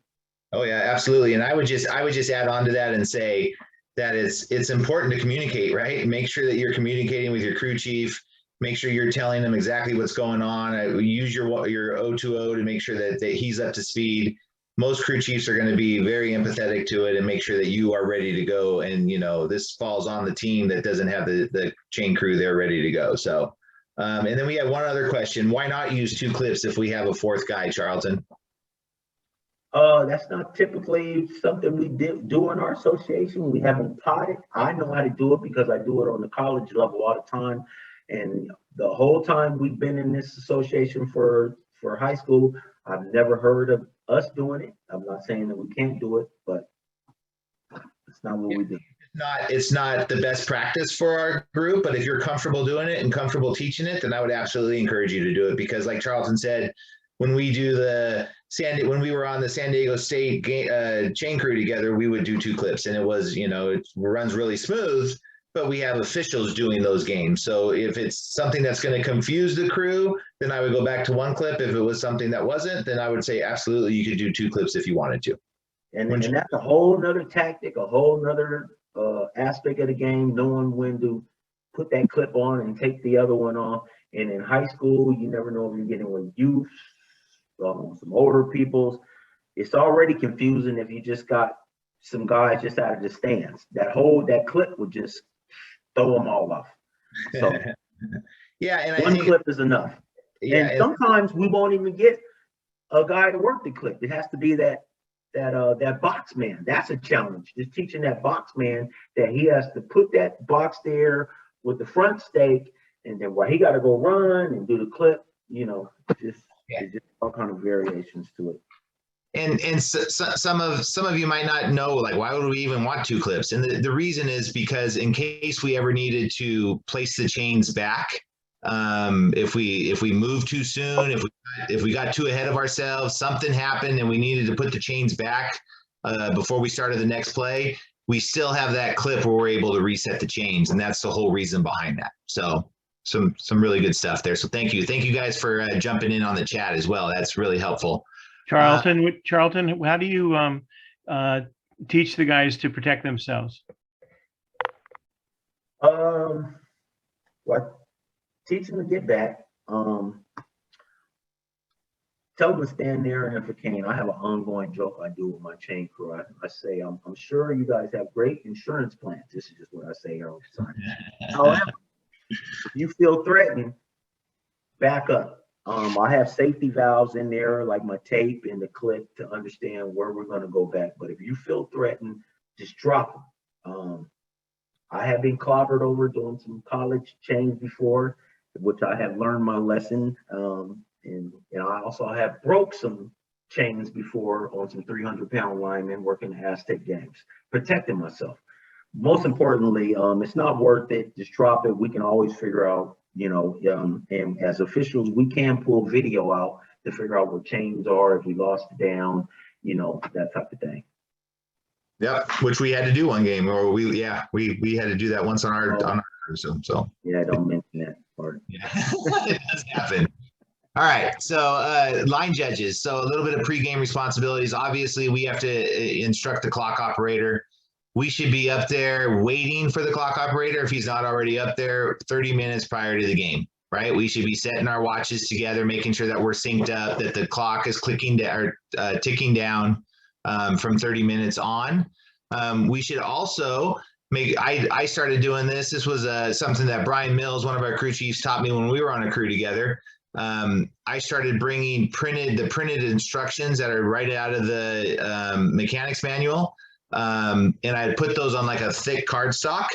Oh yeah, absolutely. And I would just add on to that and say that it's important to communicate, right? Make sure that you're communicating with your crew chief. Make sure you're telling them exactly what's going on. Use your O2O to make sure that he's up to speed. Most crew chiefs are going to be very empathetic to it and make sure that you are ready to go. And this falls on the team that doesn't have the chain crew there ready to go. So, and then we have one other question: why not use 2 clips if we have a 4th guy, Charlton? That's not typically something we do in our association. We haven't taught it. I know how to do it because I do it on the college level all the time. And the whole time we've been in this association for high school, I've never heard of us doing it. I'm not saying that we can't do it, but it's not what we do. It's not the best practice for our group, but if you're comfortable doing it and comfortable teaching it, then I would absolutely encourage you to do it because like Charlton said, when we when we were on the San Diego State chain crew together, we would do 2 clips and it was, it runs really smooth, but we have officials doing those games. So if it's something that's going to confuse the crew, then I would go back to 1 clip. If it was something that wasn't, then I would say, absolutely, you could do 2 clips if you wanted to. And that's a whole nother tactic, a whole nother aspect of the game, knowing when to put that clip on and take the other one off. And in high school, you never know if you're getting with youth, some older peoples. It's already confusing if you just got some guys just out of the stands. That clip would just throw them all off. So yeah, and one clip is enough. Yeah, and sometimes we won't even get a guy to work the clip. It has to be that box man. That's a challenge. Just teaching that box man that he has to put that box there with the front stake, and then while he got to go run and do the clip, just all kind of variations to it. And so, some of you might not know, like, why would we even want 2 clips? And the reason is because in case we ever needed to place the chains back, if we moved too soon, if we got too ahead of ourselves, something happened and we needed to put the chains back before we started the next play, we still have that clip where we're able to reset the chains, and that's the whole reason behind that. So some really good stuff there. So thank you guys for jumping in on the chat as well. That's really helpful. Charlton, how do you teach the guys to protect themselves? What? Teach them to get back. Tell them to stand there, and if it can, I have an ongoing joke I do with my chain crew. I say, I'm sure you guys have great insurance plans. This is just what I say all the time. However, if you feel threatened, back up. I have safety valves in there, like my tape and the clip, to understand where we're going to go back. But if you feel threatened, just drop them. I have been clobbered over doing some college chains before, which I have learned my lesson. And I also have broke some chains before on some 300-pound linemen working the Aztec games, protecting myself. Most importantly, it's not worth it. Just drop it. We can always figure out, and as officials, we can pull video out to figure out where chains are, if we lost it down, that type of thing. Yep, which we had to do one game, or we had to do that once on our crew. So Yeah, don't mention that part. yeah, it does happen. All right, so line judges. So a little bit of pregame responsibilities. Obviously, we have to instruct the clock operator. We should be up there waiting for the clock operator if he's not already up there 30 minutes prior to the game, right? We should be setting our watches together, making sure that we're synced up, that the clock is ticking down from 30 minutes on. We should also I started doing this. This was something that Brian Mills, one of our crew chiefs, taught me when we were on a crew together. I started bringing the printed instructions that are right out of the mechanics manual. And I put those on like a thick cardstock.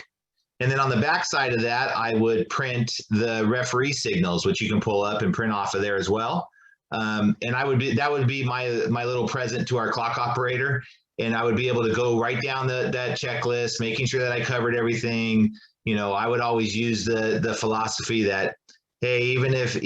And then on the back side of that, I would print the referee signals, which you can pull up and print off of there as well. And that would be my little present to our clock operator. And I would be able to go right down that checklist, making sure that I covered everything. You know, I would always use the philosophy that, hey, even if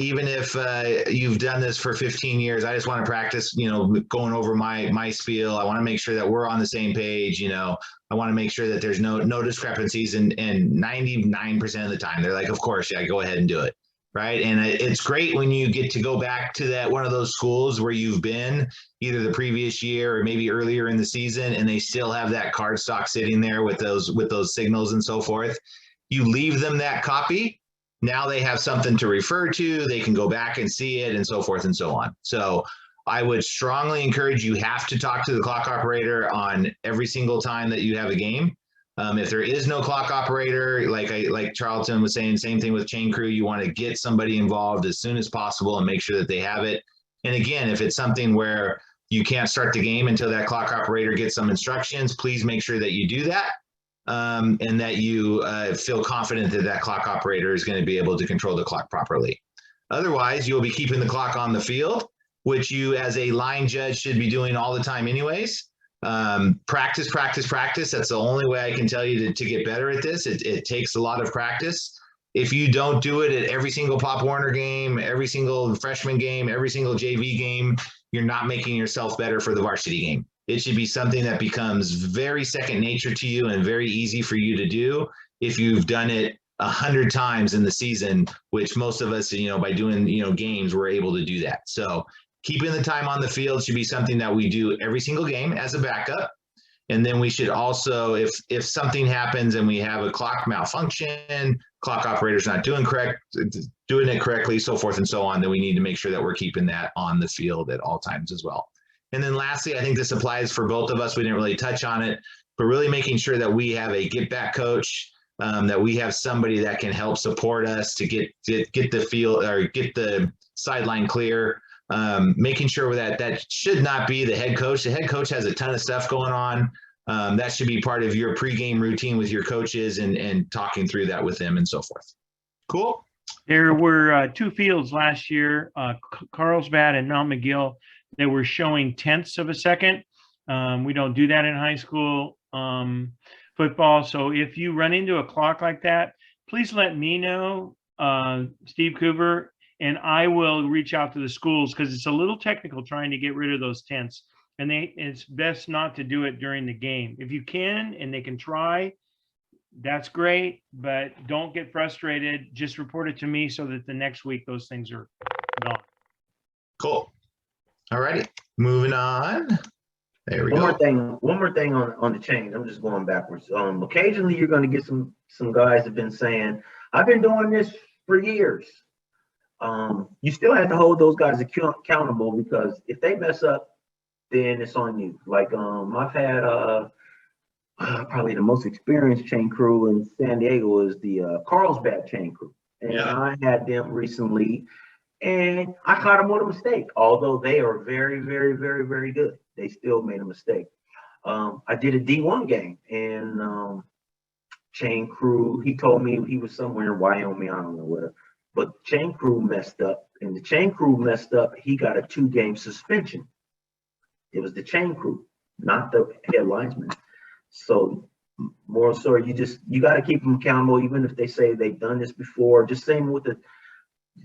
you've done this for 15 years, I just want to practice, you know, going over my spiel. I want to make sure that we're on the same page. You know, I want to make sure that there's no discrepancies, and 99% of the time they're like, of course, yeah, go ahead and do it. Right. And it's great when you get to go back to that one of those schools where you've been either the previous year or maybe earlier in the season, and they still have that cardstock sitting there with those signals and so forth. You leave them that copy. Now they have something to refer to. They can go back and see it and so forth and so on. So I would strongly encourage you have to talk to the clock operator on every single time that you have a game. If there is no clock operator, like Charlton was saying, same thing with chain crew, you want to get somebody involved as soon as possible and make sure that they have it. And again, if it's something where you can't start the game until that clock operator gets some instructions, please make sure that you do that. And that you feel confident that clock operator is going to be able to control the clock properly. Otherwise, you'll be keeping the clock on the field, which you as a line judge should be doing all the time anyways. Practice. That's the only way I can tell you to get better at this. It takes a lot of practice. If you don't do it at every single Pop Warner game, every single freshman game, every single JV game, you're not making yourself better for the varsity game. It should be something that becomes very second nature to you and very easy for you to do if you've done it 100 times in the season, which most of us, you know, by doing, you know, games, we're able to do that. So keeping the time on the field should be something that we do every single game as a backup. And then we should also, if something happens and we have a clock malfunction, clock operator's not doing it correctly, so forth and so on, then we need to make sure that we're keeping that on the field at all times as well. And then lastly, I think this applies for both of us. We didn't really touch on it, but really making sure that we have a get back coach, that we have somebody that can help support us to get the field or get the sideline clear. Making sure that should not be the head coach. The head coach has a ton of stuff going on. That should be part of your pregame routine with your coaches and talking through that with them and so forth. Cool. There were two fields last year, Carlsbad and Mount McGill, that were showing tenths of a second. We don't do that in high school football. So if you run into a clock like that, please let me know, Steve Cooper, and I will reach out to the schools because it's a little technical trying to get rid of those tenths. And it's best not to do it during the game. If you can and they can try, that's great, but don't get frustrated. Just report it to me so that the next week those things are gone. Cool. All righty, moving on. There we go. One more thing on the change. I'm just going backwards. Occasionally you're going to get some guys have been saying, I've been doing this for years. You still have to hold those guys accountable because if they mess up, then it's on you. Like I've had probably the most experienced chain crew in San Diego is the Carlsbad chain crew, and I had them recently, and I caught them with a mistake. Although they are very, very, very, very good, they still made a mistake. I did a D1 game, and chain crew. He told me he was somewhere in Wyoming. I don't know where. But chain crew messed up, and the chain crew messed up. He got a 2-game suspension. It was the chain crew, not the head linesman. So, moral story, you got to keep them accountable, even if they say they've done this before. Just same with the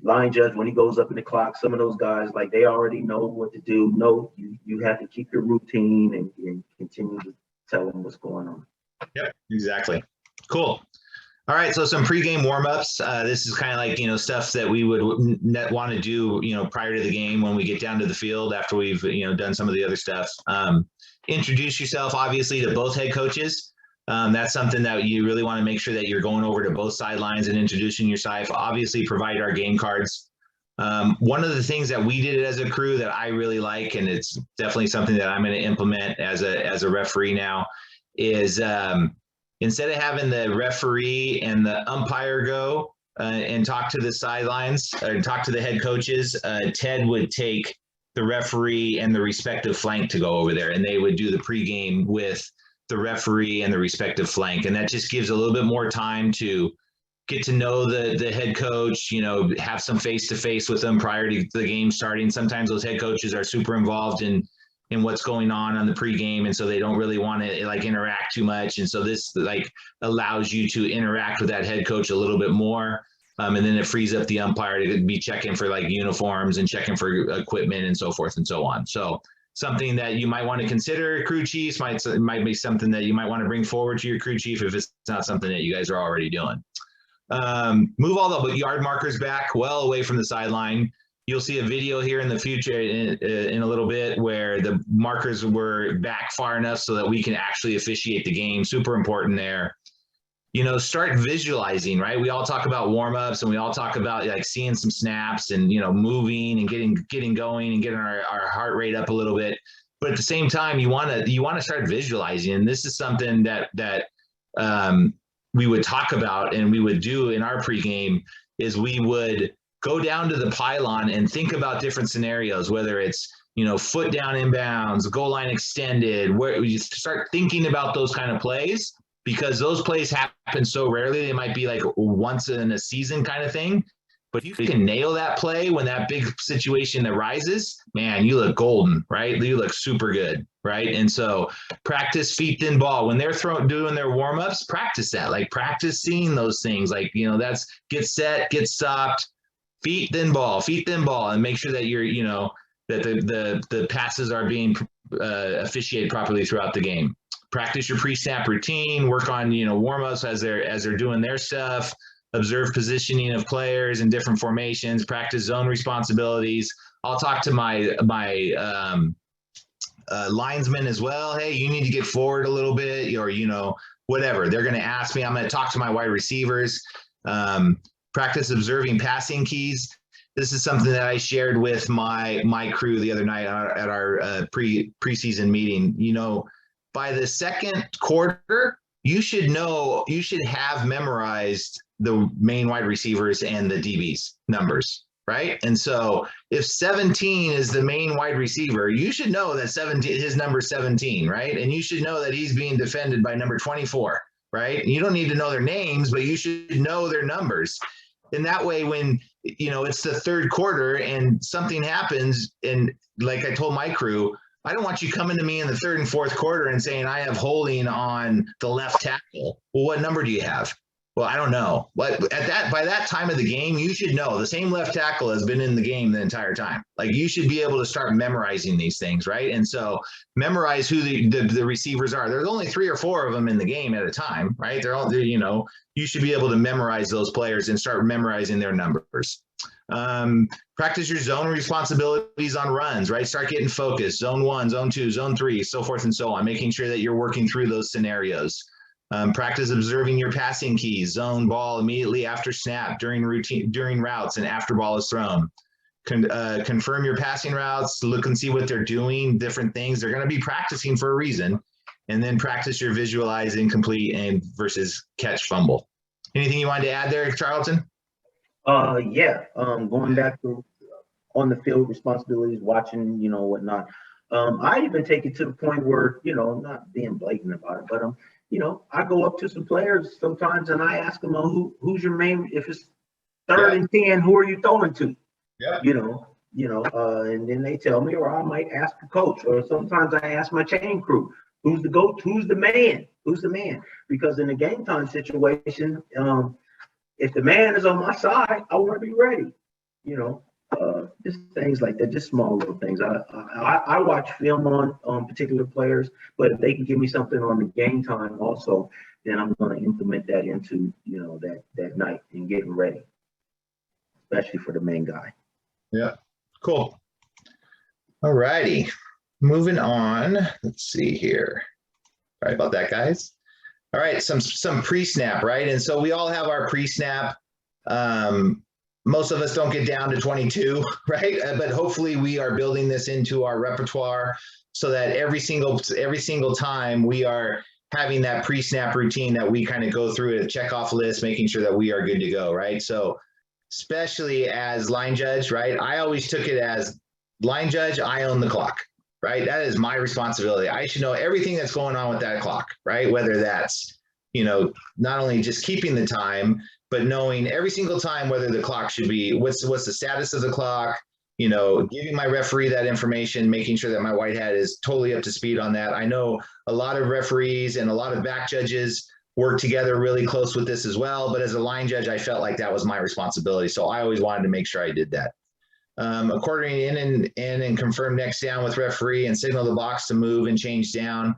line judge when he goes up in the clock. Some of those guys, like they already know what to do. No, you have to keep your routine and continue tell them what's going on. Yep, exactly. Cool. All right, so some pregame warm-ups. This is kind of like, stuff that we would want to do, prior to the game when we get down to the field after we've, done some of the other stuff. Introduce yourself, obviously, to both head coaches. That's something that you really want to make sure that you're going over to both sidelines and introducing yourself. Obviously, provide our game cards. One of the things that we did as a crew that I really like, and it's definitely something that I'm going to implement as a referee now, is instead of having the referee and the umpire go and talk to the sidelines or talk to the head coaches, Ted would take the referee and the respective flank to go over there, and they would do the pregame with the referee and the respective flank. And that just gives a little bit more time to get to know the head coach, have some face-to-face with them prior to the game starting. Sometimes those head coaches are super involved in what's going on the pregame, and so they don't really want to interact too much. And so this allows you to interact with that head coach a little bit more. And then it frees up the umpire to be checking for uniforms and checking for equipment and so forth and so on. So something that you might want to consider, crew chiefs, might be something that you might want to bring forward to your crew chief if it's not something that you guys are already doing. Move all the yard markers back well away from the sideline. You'll see a video here in the future in a little bit where the markers were back far enough so that we can actually officiate the game. Super important there. Start visualizing, right? We all talk about warm-ups and we all talk about seeing some snaps and, moving and getting going and getting our heart rate up a little bit. But at the same time, you want to start visualizing. And this is something that we would talk about and we would do in our pregame is we would go down to the pylon and think about different scenarios, whether it's, foot down inbounds, goal line extended, where you start thinking about those kind of plays, because those plays happen so rarely. They might be once in a season kind of thing. But if you can nail that play when that big situation arises, man, you look golden, right? You look super good, right? And so practice feet thin ball. When they're doing their warm-ups, practice that. Practice seeing those things. That's get set, get stopped, feet thin ball, and make sure that you're, that the passes are being officiated properly throughout the game. Practice your pre-snap routine, work on, warm-ups as they're doing their stuff. Observe positioning of players in different formations, practice zone responsibilities. I'll talk to my linesmen as well. Hey, you need to get forward a little bit, or, whatever. They're going to ask me. I'm going to talk to my wide receivers. Practice observing passing keys. This is something that I shared with my crew the other night at our preseason meeting. By the second quarter, you should have memorized the main wide receivers and the DBs numbers, right? And so if 17 is the main wide receiver, you should know that his number is 17, right? And you should know that he's being defended by number 24, right? And you don't need to know their names, but you should know their numbers. And that way, when, it's the third quarter and something happens, and like I told my crew, I don't want you coming to me in the third and fourth quarter and saying, I have holding on the left tackle. Well, what number do you have? Well, I don't know. But by that time of the game, you should know the same left tackle has been in the game the entire time. You should be able to start memorizing these things, right? And so memorize who the receivers are. There's only 3 or 4 of them in the game at a time, right? You should be able to memorize those players and start memorizing their numbers. Practice your zone responsibilities on runs, right? Start getting focused. Zone 1, zone 2, zone 3, so forth and so on, making sure that you're working through those scenarios. Practice observing your passing keys, zone ball immediately after snap, during routes, and after ball is thrown. Confirm your passing routes, look and see what they're doing, different things. They're going to be practicing for a reason. And then practice your visualize, incomplete, and versus catch fumble. Anything you wanted to add there, Charlton? Going back to on the field responsibilities, watching, whatnot. I even take it to the point where, not being blatant about it, but I go up to some players sometimes and I ask them, who's your main, if it's 3rd and 10, who are you throwing to? Yeah. And then they tell me, or I might ask the coach, or sometimes I ask my chain crew, who's the GOAT? Who's the man? Who's the man? Because in a game time situation, if the man is on my side, I want to be ready, Just things like that, just small little things. I watch film on particular players, but if they can give me something on the game time also, then I'm going to implement that into, that night and getting ready, especially for the main guy. Yeah, cool. All righty, moving on. Let's see here. Sorry about that, guys. All right, some pre-snap, right? And so we all have our pre-snap. Most of us don't get down to 22, right? But hopefully we are building this into our repertoire so that every single time we are having that pre-snap routine that we kind of go through a check-off list, making sure that we are good to go, right? So especially as line judge, right? I always took it as line judge, I own the clock, right? That is my responsibility. I should know everything that's going on with that clock, right? Whether that's, not only just keeping the time, but knowing every single time whether the clock should be, what's the status of the clock, giving my referee that information, making sure that my white hat is totally up to speed on that. I know a lot of referees and a lot of back judges work together really close with this as well, but as a line judge, I felt like that was my responsibility. So I always wanted to make sure I did that. According in and confirm next down with referee and signal the box to move and change down.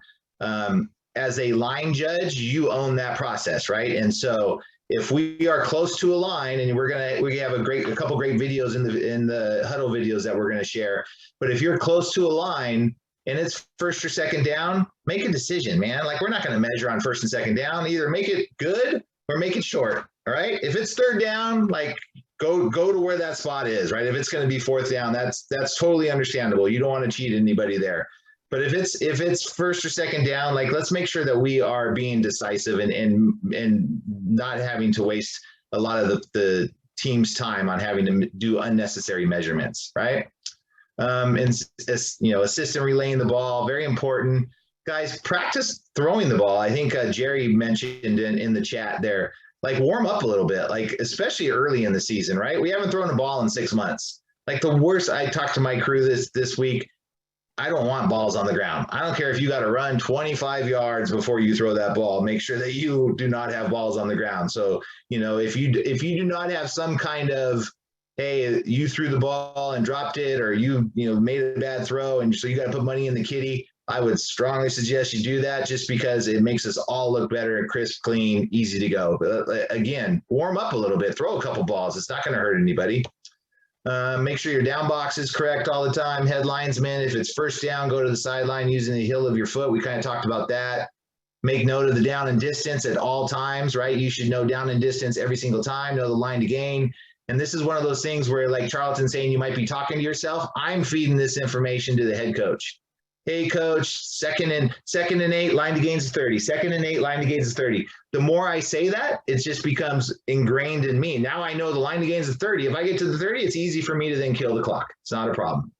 As a line judge, you own that process, right? And so if we are close to a line, and we have a couple great videos in the huddle videos that we're gonna share. But if you're close to a line and it's first or second down, make a decision, man. Like, we're not gonna measure on first and second down. Either make it good or make it short. All right. If it's third down, like go to where that spot is, right? If it's gonna be fourth down, that's totally understandable. You don't want to cheat anybody there. But if it's first or second down, like, let's make sure that we are being decisive and not having to waste a lot of the team's time on having to do unnecessary measurements, right? And assistant relaying the ball, very important. Guys, practice throwing the ball. I think Jerry mentioned in the chat there, like, warm up a little bit, like, especially early in the season, right? We haven't thrown a ball in 6 months. Like, the worst, I talked to my crew this week, I don't want balls on the ground. I don't care if you got to run 25 yards before you throw that ball. Make sure that you do not have balls on the ground. So, if you do not have some kind of, hey, you threw the ball and dropped it, or you made a bad throw, and so you got to put money in the kitty, I would strongly suggest you do that, just because it makes us all look better, crisp, clean, easy to go. But again, warm up a little bit, throw a couple balls. It's not going to hurt anybody. Make sure your down box is correct all the time. Head linesman, if it's first down, go to the sideline using the heel of your foot. We kind of talked about that. Make note of the down and distance at all times, right? You should know down and distance every single time, know the line to gain. And this is one of those things where, like Charlton saying, you might be talking to yourself. I'm feeding this information to the head coach. Hey, coach, second and 8, line to gains is 30. Second and 8, line to gains is 30. The more I say that, it just becomes ingrained in me. Now I know the line to gains is 30. If I get to the 30, it's easy for me to then kill the clock. It's not a problem.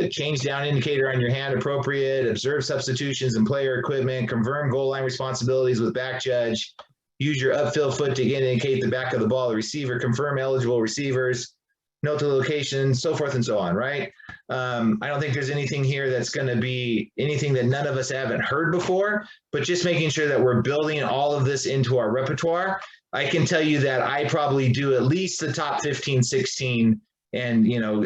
Change down indicator on your hand appropriate. Observe substitutions and player equipment. Confirm goal line responsibilities with back judge. Use your upfield foot to indicate the back of the ball, the receiver. Confirm eligible receivers. Note the location, so forth and so on, right? I don't think there's anything here that's going to be anything that none of us haven't heard before, but just making sure that we're building all of this into our repertoire. I can tell you that I probably do at least the top 15, 16, and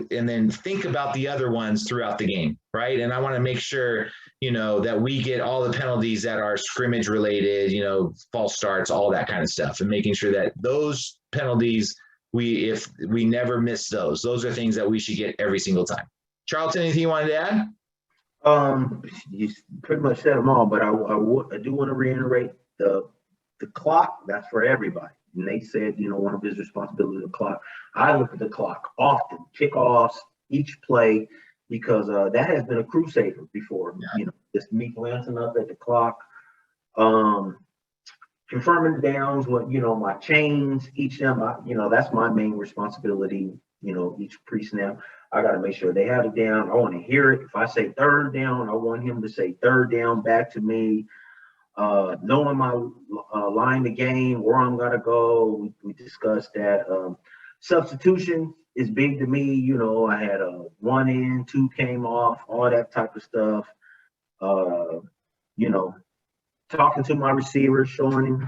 then think about the other ones throughout the game, right? And I want to make sure, that we get all the penalties that are scrimmage related, false starts, all that kind of stuff, and making sure that those penalties, if we never miss those are things that we should get every single time. Charlton, anything you wanted to add? You pretty much said them all, but I do want to reiterate the clock. That's for everybody. And they said, one of his responsibilities is the clock. I look at the clock often, kickoffs, each play, because that has been a crusader before. Yeah. Just me glancing up at the clock. Confirming downs, my chains, each of them, that's my main responsibility. Each pre-snap, I got to make sure they have it down. I want to hear it. If I say third down, I want him to say third down back to me. Knowing my line to gain, where I'm gonna go. We discussed that. Substitution is big to me. I had a 1 in, 2 came off, all that type of stuff. Talking to my receiver, showing him,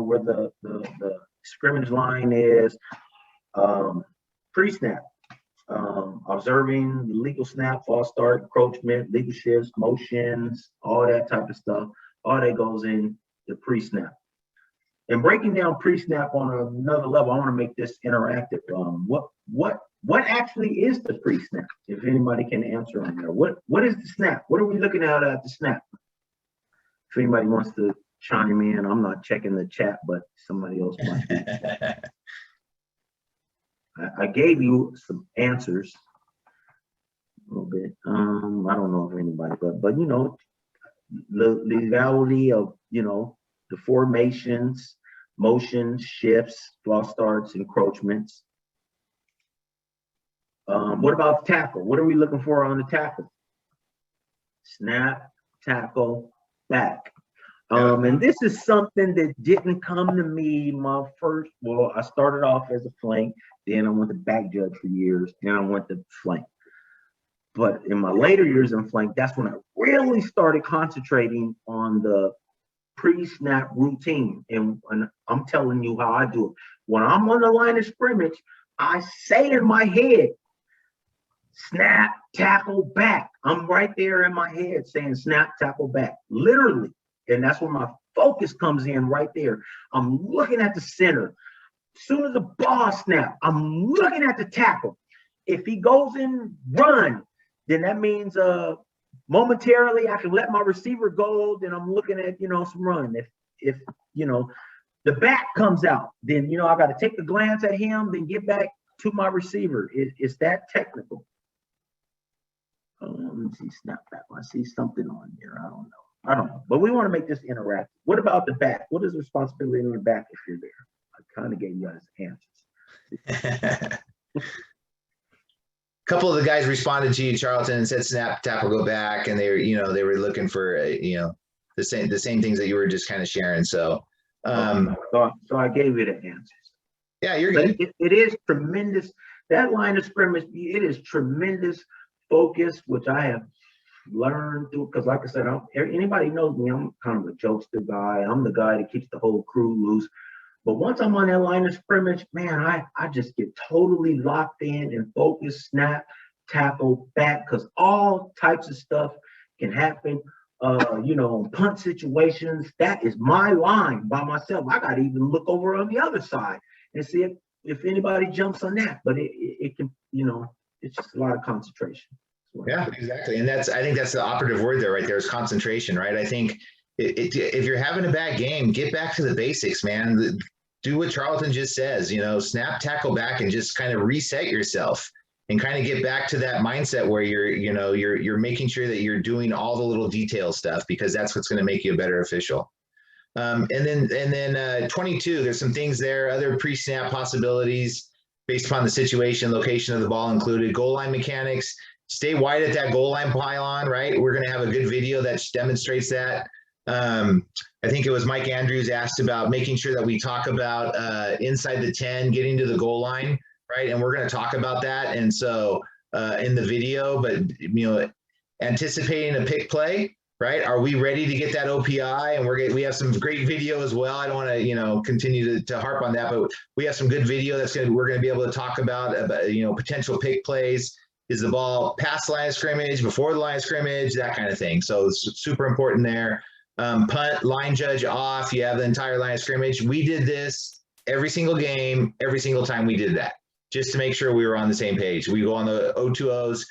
where the scrimmage line is. Pre-snap, observing the legal snap, false start, encroachment, legal shifts, motions, all that type of stuff. All that goes in the pre-snap. And breaking down pre-snap on another level, I want to make this interactive. What actually is the pre-snap? If anybody can answer on there, what is the snap? What are we looking at the snap? If anybody wants to chime in, I'm not checking the chat, but somebody else might be. I gave you some answers a little bit. I don't know if anybody, but you know, the legality of, you know, the formations, motions, shifts, false starts, encroachments. What about tackle? What are we looking for on the tackle? Snap, tackle, back. And this is something that didn't come to me well, I started off as a flank, then I went to back judge for years, then I went to flank. But in my later years in flank, that's when I really started concentrating on the pre-snap routine. And I'm telling you how I do it. When I'm on the line of scrimmage, I say in my head, snap, tackle, back. I'm right there in my head saying snap, tackle, back, literally. And that's where my focus comes in right there. I'm looking at the center. As soon as the ball snap, I'm looking at the tackle. If he goes in run, then that means momentarily I can let my receiver go. Then I'm looking at, you know, some run. If you know, the back comes out, then, you know, I got to take a glance at him, then get back to my receiver. It's that technical. Let me see, snap back. I see something on here. I don't know. But we want to make this interactive. What about the back? What is the responsibility on the back if you're there? I kind of gave you guys answers. A couple of the guys responded to you, Charlton, and said snap, tackle, go back, and they were looking for the same things that you were just kind of sharing. So so I gave you the answers. Yeah, you're good. It is tremendous. That line of scrimmage, it is tremendous focus, which I have learned through, because like I said, anybody knows me, I'm kind of a jokester guy. I'm the guy that keeps the whole crew loose. But once I'm on that line of scrimmage, man, I just get totally locked in and focused, snap, tackle, back, because all types of stuff can happen. Punt situations, that is my line by myself. I got to even look over on the other side and see if anybody jumps on that. But it can, it's just a lot of concentration. Yeah, exactly. And I think that's the operative word there, right there, is concentration, right? I think if you're having a bad game, get back to the basics, man. Do what Charlton just says, snap, tackle, back, and just kind of reset yourself and kind of get back to that mindset where you're making sure that you're doing all the little detail stuff, because that's what's going to make you a better official. And then 22, there's some things there, other pre-snap possibilities based upon the situation, location of the ball included. Goal line mechanics, stay wide at that goal line pylon, right? We're going to have a good video that demonstrates that. I think it was Mike Andrews asked about making sure that we talk about inside the 10, getting to the goal line, right? And we're going to talk about that. And so in the video, but anticipating a pick play, right? Are we ready to get that OPI? And we have some great video as well. I don't want to continue to harp on that, but we have some good video we're going to be able to talk about potential pick plays. Is the ball past the line of scrimmage, before the line of scrimmage, that kind of thing. So it's super important there. Punt, line judge off, you have the entire line of scrimmage. We did this every single game, every single time we did that, just to make sure we were on the same page. We go on the O2Os.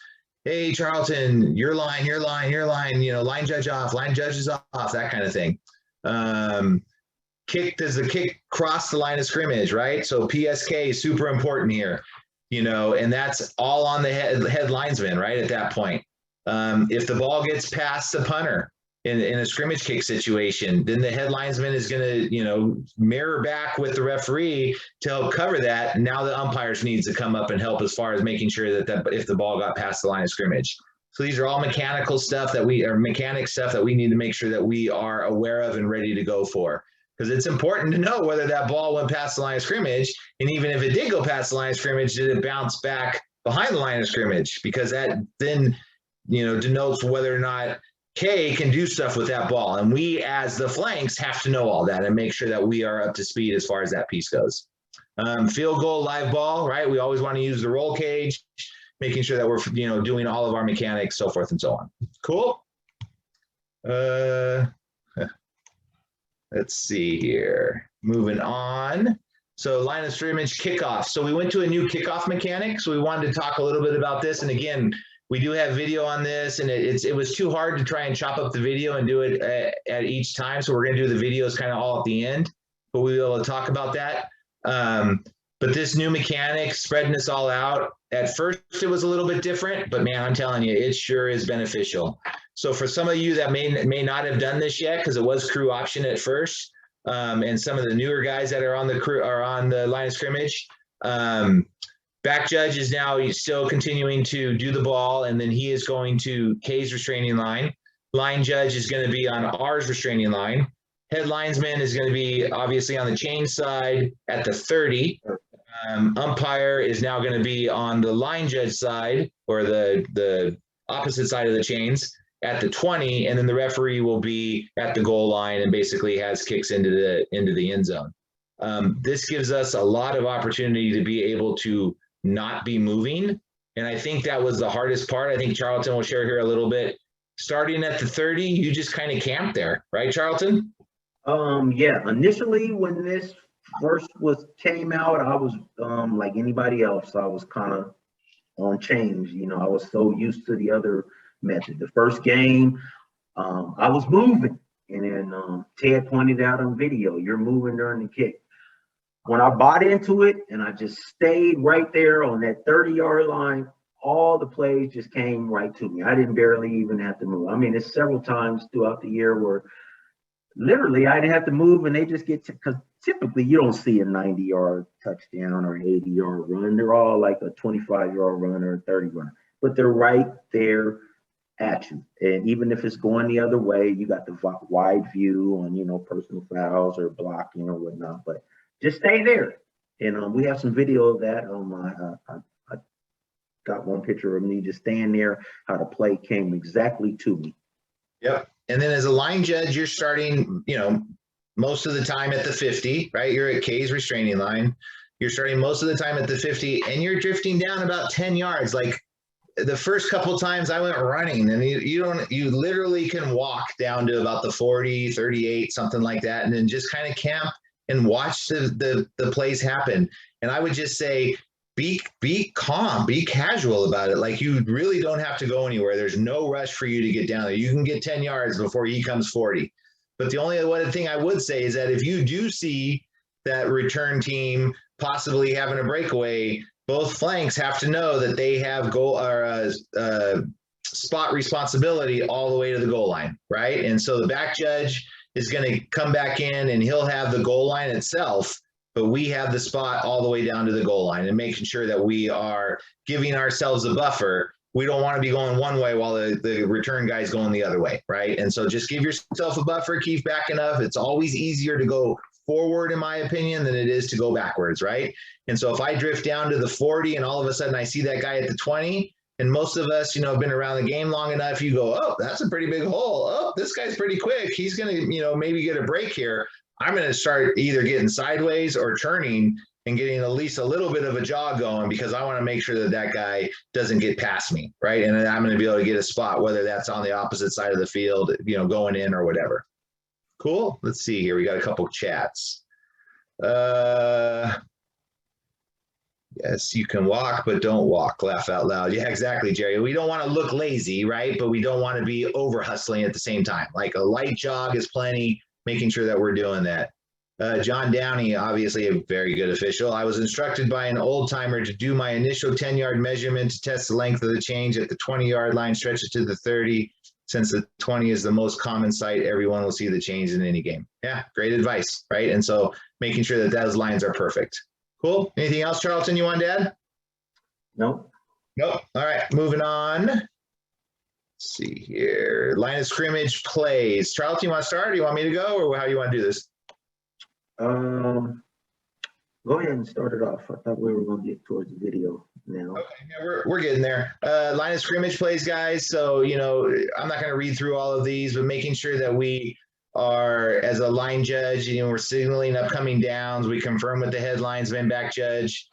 Hey, Charlton, your line, line judge off, line judge is off, that kind of thing. Does the kick cross the line of scrimmage, right? So PSK is super important here, and that's all on the head linesman, right, at that point. If the ball gets past the punter in a scrimmage kick situation, then the head linesman is going to, mirror back with the referee to help cover that. Now the umpires needs to come up and help as far as making sure that if the ball got past the line of scrimmage. So these are all mechanic stuff that we need to make sure that we are aware of and ready to go for. Because it's important to know whether that ball went past the line of scrimmage, and even if it did go past the line of scrimmage, did it bounce back behind the line of scrimmage? Because that then, denotes whether or not K can do stuff with that ball. And we, as the flanks, have to know all that and make sure that we are up to speed as far as that piece goes. Field goal, live ball, right? We always want to use the roll cage. making sure that we're, doing all of our mechanics, so forth and so on. Cool. Let's see here. Moving on. So line of scrimmage kickoff. So we went to a new kickoff mechanic. So we wanted to talk a little bit about this. And again, we do have video on this, and it was too hard to try and chop up the video and do it at each time. So we're going to do the videos kind of all at the end, but we'll be able to talk about that. But this new mechanic, spreading this all out, at first it was a little bit different, but man, I'm telling you, it sure is beneficial. So for some of you that may not have done this yet, because it was crew option at first, and some of the newer guys that are on the crew are on the line of scrimmage, back judge is now still continuing to do the ball, and then he is going to K's restraining line. Line judge is going to be on R's restraining line. Head linesman is going to be obviously on the chain side at the 30. Umpire is now going to be on the line judge side, or the opposite side of the chains, at the 20, and then the referee will be at the goal line and basically has kicks into the end zone. This gives us a lot of opportunity to be able to not be moving, and I think that was the hardest part. I think Charlton will share here a little bit. Starting at the 30, you just kind of camped there, right, Charlton? Yeah, initially when this first came out, I was like anybody else, I was kind of on change. I was so used to the other method. The first game, I was moving, and then Ted pointed out on video, you're moving during the kick. When I bought into it and I just stayed right there on that 30-yard line, all the plays just came right to me. I didn't barely even have to move. I mean, it's several times throughout the year where literally I didn't have to move, and they just get to, because typically you don't see a 90-yard touchdown or 80-yard run. They're all like a 25-yard run or a 30 run, but they're right there at you. And even if it's going the other way, you got the wide view on, personal fouls or blocking or whatnot, but just stay there. And we have some video of that. I got one picture of me just staying there, how the play came exactly to me. Yep. And then as a line judge, you're starting, most of the time at the 50, right? You're at K's restraining line. You're starting most of the time at the 50, and you're drifting down about 10 yards. Like the first couple times I went running, and you literally can walk down to about the 40, 38, something like that, and then just kind of camp and watch the plays happen. And I would just say, be calm, be casual about it. Like, you really don't have to go anywhere. There's no rush for you to get down there. You can get 10 yards before he comes 40. But the only other thing I would say is that if you do see that return team possibly having a breakaway, both flanks have to know that they have goal or spot responsibility all the way to the goal line, right? And so the back judge is going to come back in, and he'll have the goal line itself, but we have the spot all the way down to the goal line, and making sure that we are giving ourselves a buffer. We don't want to be going one way while the return guy's going the other way, right? And so just give yourself a buffer, keep backing up. It's always easier to go forward, in my opinion, than it is to go backwards, right? And so if I drift down to the 40 and all of a sudden I see that guy at the 20, and most of us, have been around the game long enough, you go, oh, that's a pretty big hole. Oh, this guy's pretty quick. He's going to, maybe get a break here. I'm going to start either getting sideways or turning and getting at least a little bit of a jog going, because I want to make sure that guy doesn't get past me, right? And then I'm going to be able to get a spot, whether that's on the opposite side of the field, going in or whatever. Cool. Let's see here. We got a couple chats. Yes, you can walk, but don't walk. Laugh out loud. Yeah, exactly, Jerry. We don't want to look lazy, right? But we don't want to be over hustling at the same time. Like, a light jog is plenty, making sure that we're doing that. John Downey, obviously a very good official. I was instructed by an old timer to do my initial 10-yard measurement to test the length of the change at the 20-yard line, stretch it to the 30. Since the 20 is the most common site, everyone will see the change in any game. Yeah, great advice, right? And so making sure that those lines are perfect. Cool. Anything else, Charlton, you want to add? Nope. Nope. All right, moving on. Let's see here. Line of scrimmage plays. Charlton, you want to start, or do you want me to go, or how do you want to do this? Go ahead and start it off. I thought we were going to get towards the video now. Okay, yeah, we're getting there. Line of scrimmage plays, guys. So, I'm not going to read through all of these, but making sure that we are, as a line judge, we're signaling upcoming downs. We confirm with the head linesman, back judge.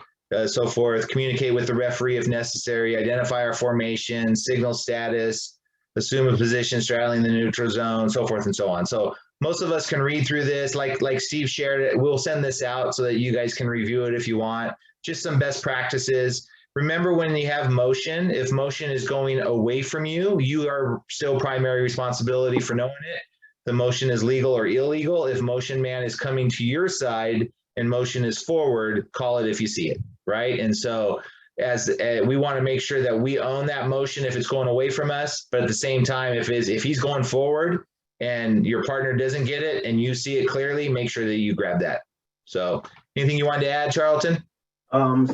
so forth, communicate with the referee if necessary, identify our formation, signal status, assume a position straddling the neutral zone, so forth and so on. So most of us can read through this, like Steve shared it. We'll send this out so that you guys can review it if you want. Just some best practices. Remember, when you have motion, if motion is going away from you, you are still primary responsibility for knowing it. The motion is legal or illegal. If motion man is coming to your side and motion is forward, call it if you see it, right? And so as we want to make sure that we own that motion if it's going away from us, but at the same time, if he's going forward and your partner doesn't get it and you see it clearly, make sure that you grab that. So anything you wanted to add, Charlton?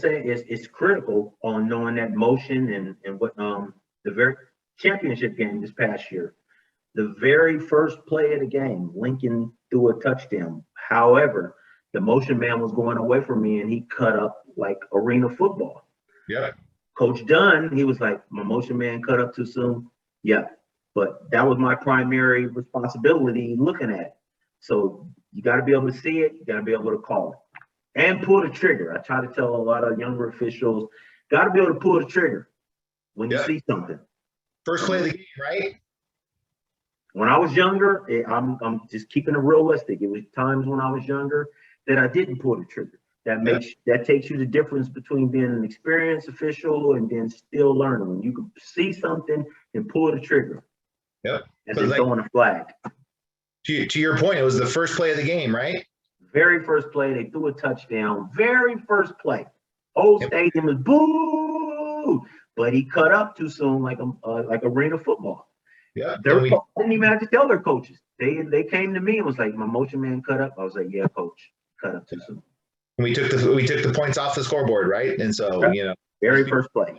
Say it's critical on knowing that motion and what the very championship game this past year, the very first play of the game, Lincoln threw a touchdown. However, the motion man was going away from me and he cut up like arena football. Yeah. Coach Dunn, he was like, my motion man cut up too soon. Yeah. But that was my primary responsibility looking at it. So you got to be able to see it. You got to be able to call it and pull the trigger. I try to tell a lot of younger officials, got to be able to pull the trigger when you see something. First play of the game, right? When I was younger, I'm just keeping it realistic. It was times when I was younger that I didn't pull the trigger. That takes you the difference between being an experienced official and then still learning. When you can see something and pull the trigger. Yep. And then throwing a flag. To your point, it was the first play of the game, right? Very first play, they threw a touchdown. Very first play. Whole stadium was boo, but he cut up too soon, like arena football. Yeah. Their didn't even have to tell their coaches. They came to me and was like, my motion man cut up. I was like, yeah, coach, cut up too soon. We took the points off the scoreboard, right? And so, you know, very first play.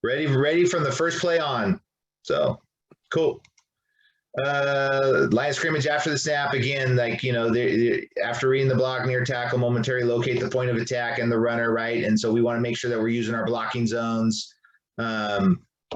Ready from the first play on. So cool. Line of scrimmage after the snap, again, like, you know, after reading the block near tackle, momentary locate the point of attack and the runner, right? And so we want to make sure that we're using our blocking zones.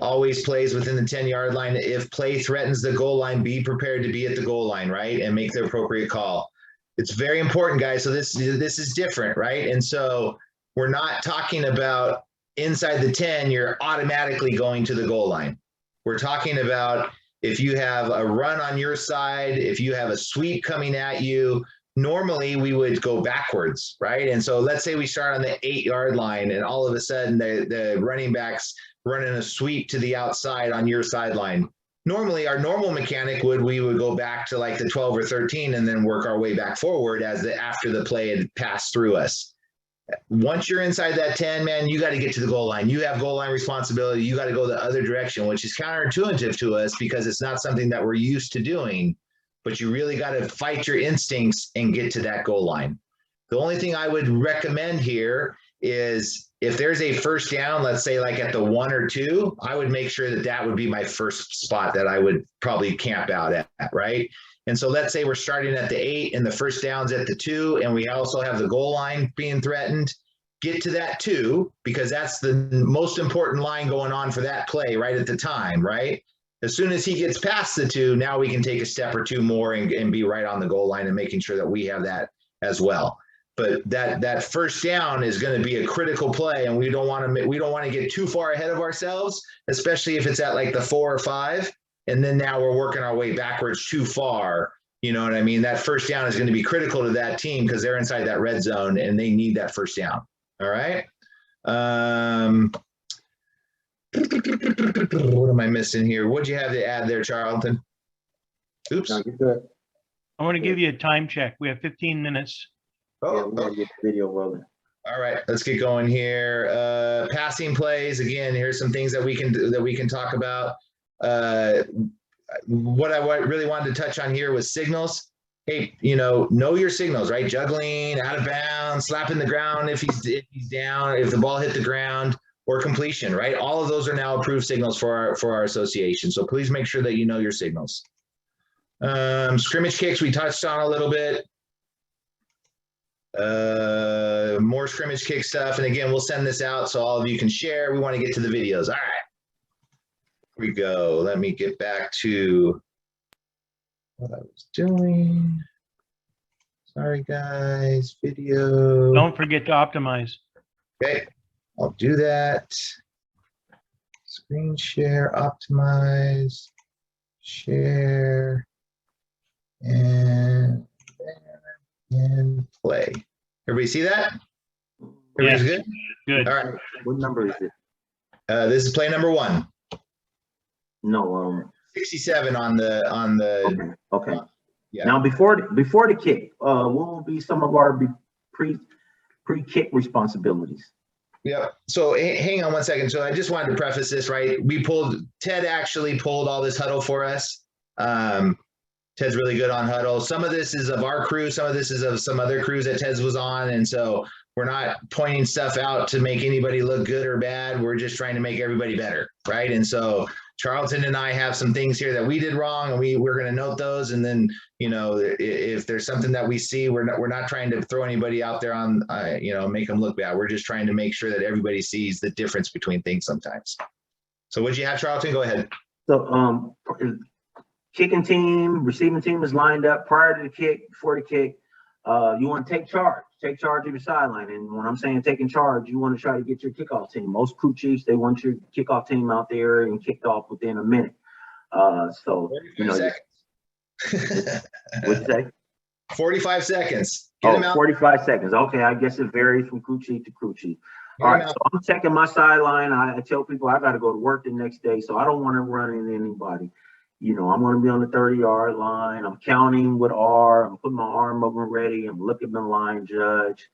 Always plays within the 10-yard line. If play threatens the goal line, be prepared to be at the goal line, right? And make the appropriate call. It's very important, guys. So this is different, right? And so we're not talking about inside the 10, you're automatically going to the goal line. We're talking about if you have a run on your side, if you have a sweep coming at you, normally we would go backwards, right? And so let's say we start on the 8-yard line and all of a sudden the running back's running a sweep to the outside on your sideline. Normally our normal mechanic we would go back to like the 12 or 13 and then work our way back forward after the play had passed through us. Once you're inside that 10, man, you got to get to the goal line. You have goal line responsibility. You got to go the other direction, which is counterintuitive to us because it's not something that we're used to doing, but you really got to fight your instincts and get to that goal line. The only thing I would recommend here is if there's a first down, let's say like at the 1 or 2, I would make sure that would be my first spot that I would probably camp out at, right? And so let's say we're starting at the 8 and the first down's at the 2, and we also have the goal line being threatened. Get to that 2 because that's the most important line going on for that play right at the time, right? As soon as he gets past the 2, now we can take a step or 2 more and be right on the goal line and making sure that we have that as well. But that first down is going to be a critical play, and we don't want to get too far ahead of ourselves, especially if it's at like the 4 or 5, and then now we're working our way backwards too far. You know what I mean? That first down is going to be critical to that team because they're inside that red zone and they need that first down. All right. What am I missing here? What'd you have to add there, Charlton? Oops. No, you're good. I want to give you a time check. We have 15 minutes. Yeah, we gotta get the video rolling. All right, let's get going here. Passing plays. Again, here's some things that we can talk about. What I really wanted to touch on here was signals. Hey, know your signals, right? Juggling, out of bounds, slapping the ground if he's down, if the ball hit the ground, or completion, right? All of those are now approved signals for our association. So please make sure that you know your signals. Scrimmage kicks we touched on a little bit. More scrimmage kick stuff, and again, we'll send this out so all of you can share. We want to get to the videos. All right, here we go. Let me get back to what I was doing. Sorry guys, video. Don't forget to optimize. Okay, I'll do that. Screen share, optimize, share, and play. Everybody see that? Everybody's Yes. good? Good. All right. What number is it? This is play number 1. No, 67 on the okay. yeah. Now before the kick, what will be some of our pre-kick responsibilities? Yeah. So hang on one second. So I just wanted to preface this, right? Ted actually pulled all this huddle for us. Ted's really good on huddle. Some of this is of our crew. Some of this is of some other crews that Ted's was on. And so we're not pointing stuff out to make anybody look good or bad. We're just trying to make everybody better, right? And so Charlton and I have some things here that we did wrong, and we're going to note those. And then, you know, if there's something that we see, we're not trying to throw anybody out there on, you know, make them look bad. We're just trying to make sure that everybody sees the difference between things sometimes. So what'd you have, Charlton? Go ahead. So, kicking team, receiving team is lined up prior to the kick, before the kick. You want to take charge of your sideline. And when I'm saying taking charge, you want to try to get your kickoff team. Most crew chiefs, they want your kickoff team out there and kicked off within a minute. So, you know, what'd you say? 45 seconds. Get them out. 45 seconds. Okay, I guess it varies from crew chief to crew chief. All right, so I'm checking my sideline. I tell people I got to go to work the next day, so I don't want to run into anybody. You know, I'm going to be on the 30-yard line. I'm counting with R. I'm putting my arm over ready. I'm looking at the line judge.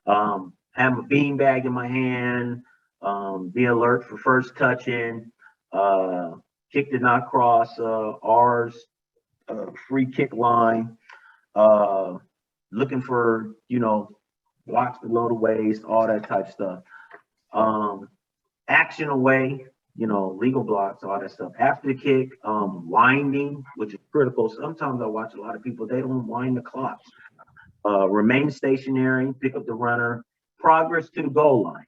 Have a bean bag in my hand. Be alert for first touching. Kick did not cross R's free kick line. Looking for, you know, blocks below the waist, all that type stuff. Action away. You know, legal blocks, all that stuff. After the kick, winding, which is critical. Sometimes I watch a lot of people, they don't wind the clock. Remain stationary, pick up the runner, progress to the goal line.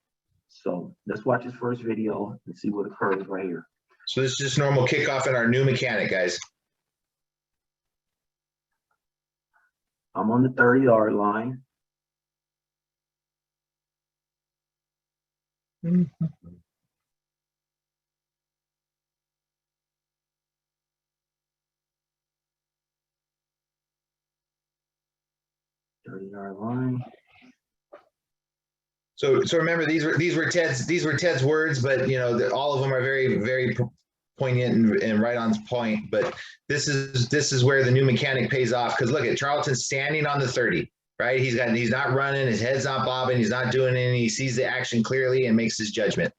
So let's watch this first video and see what occurs right here. So this is just normal kickoff in our new mechanic, guys. I'm on the 30-yard line. Mm-hmm. 30-yard line. So remember, these were Ted's words, but you know, all of them are very, very poignant and right on point. But this is where the new mechanic pays off, because look at Charlton's standing on the 30, right? He's not running, his head's not bobbing, he's not doing any. He sees the action clearly and makes his judgment.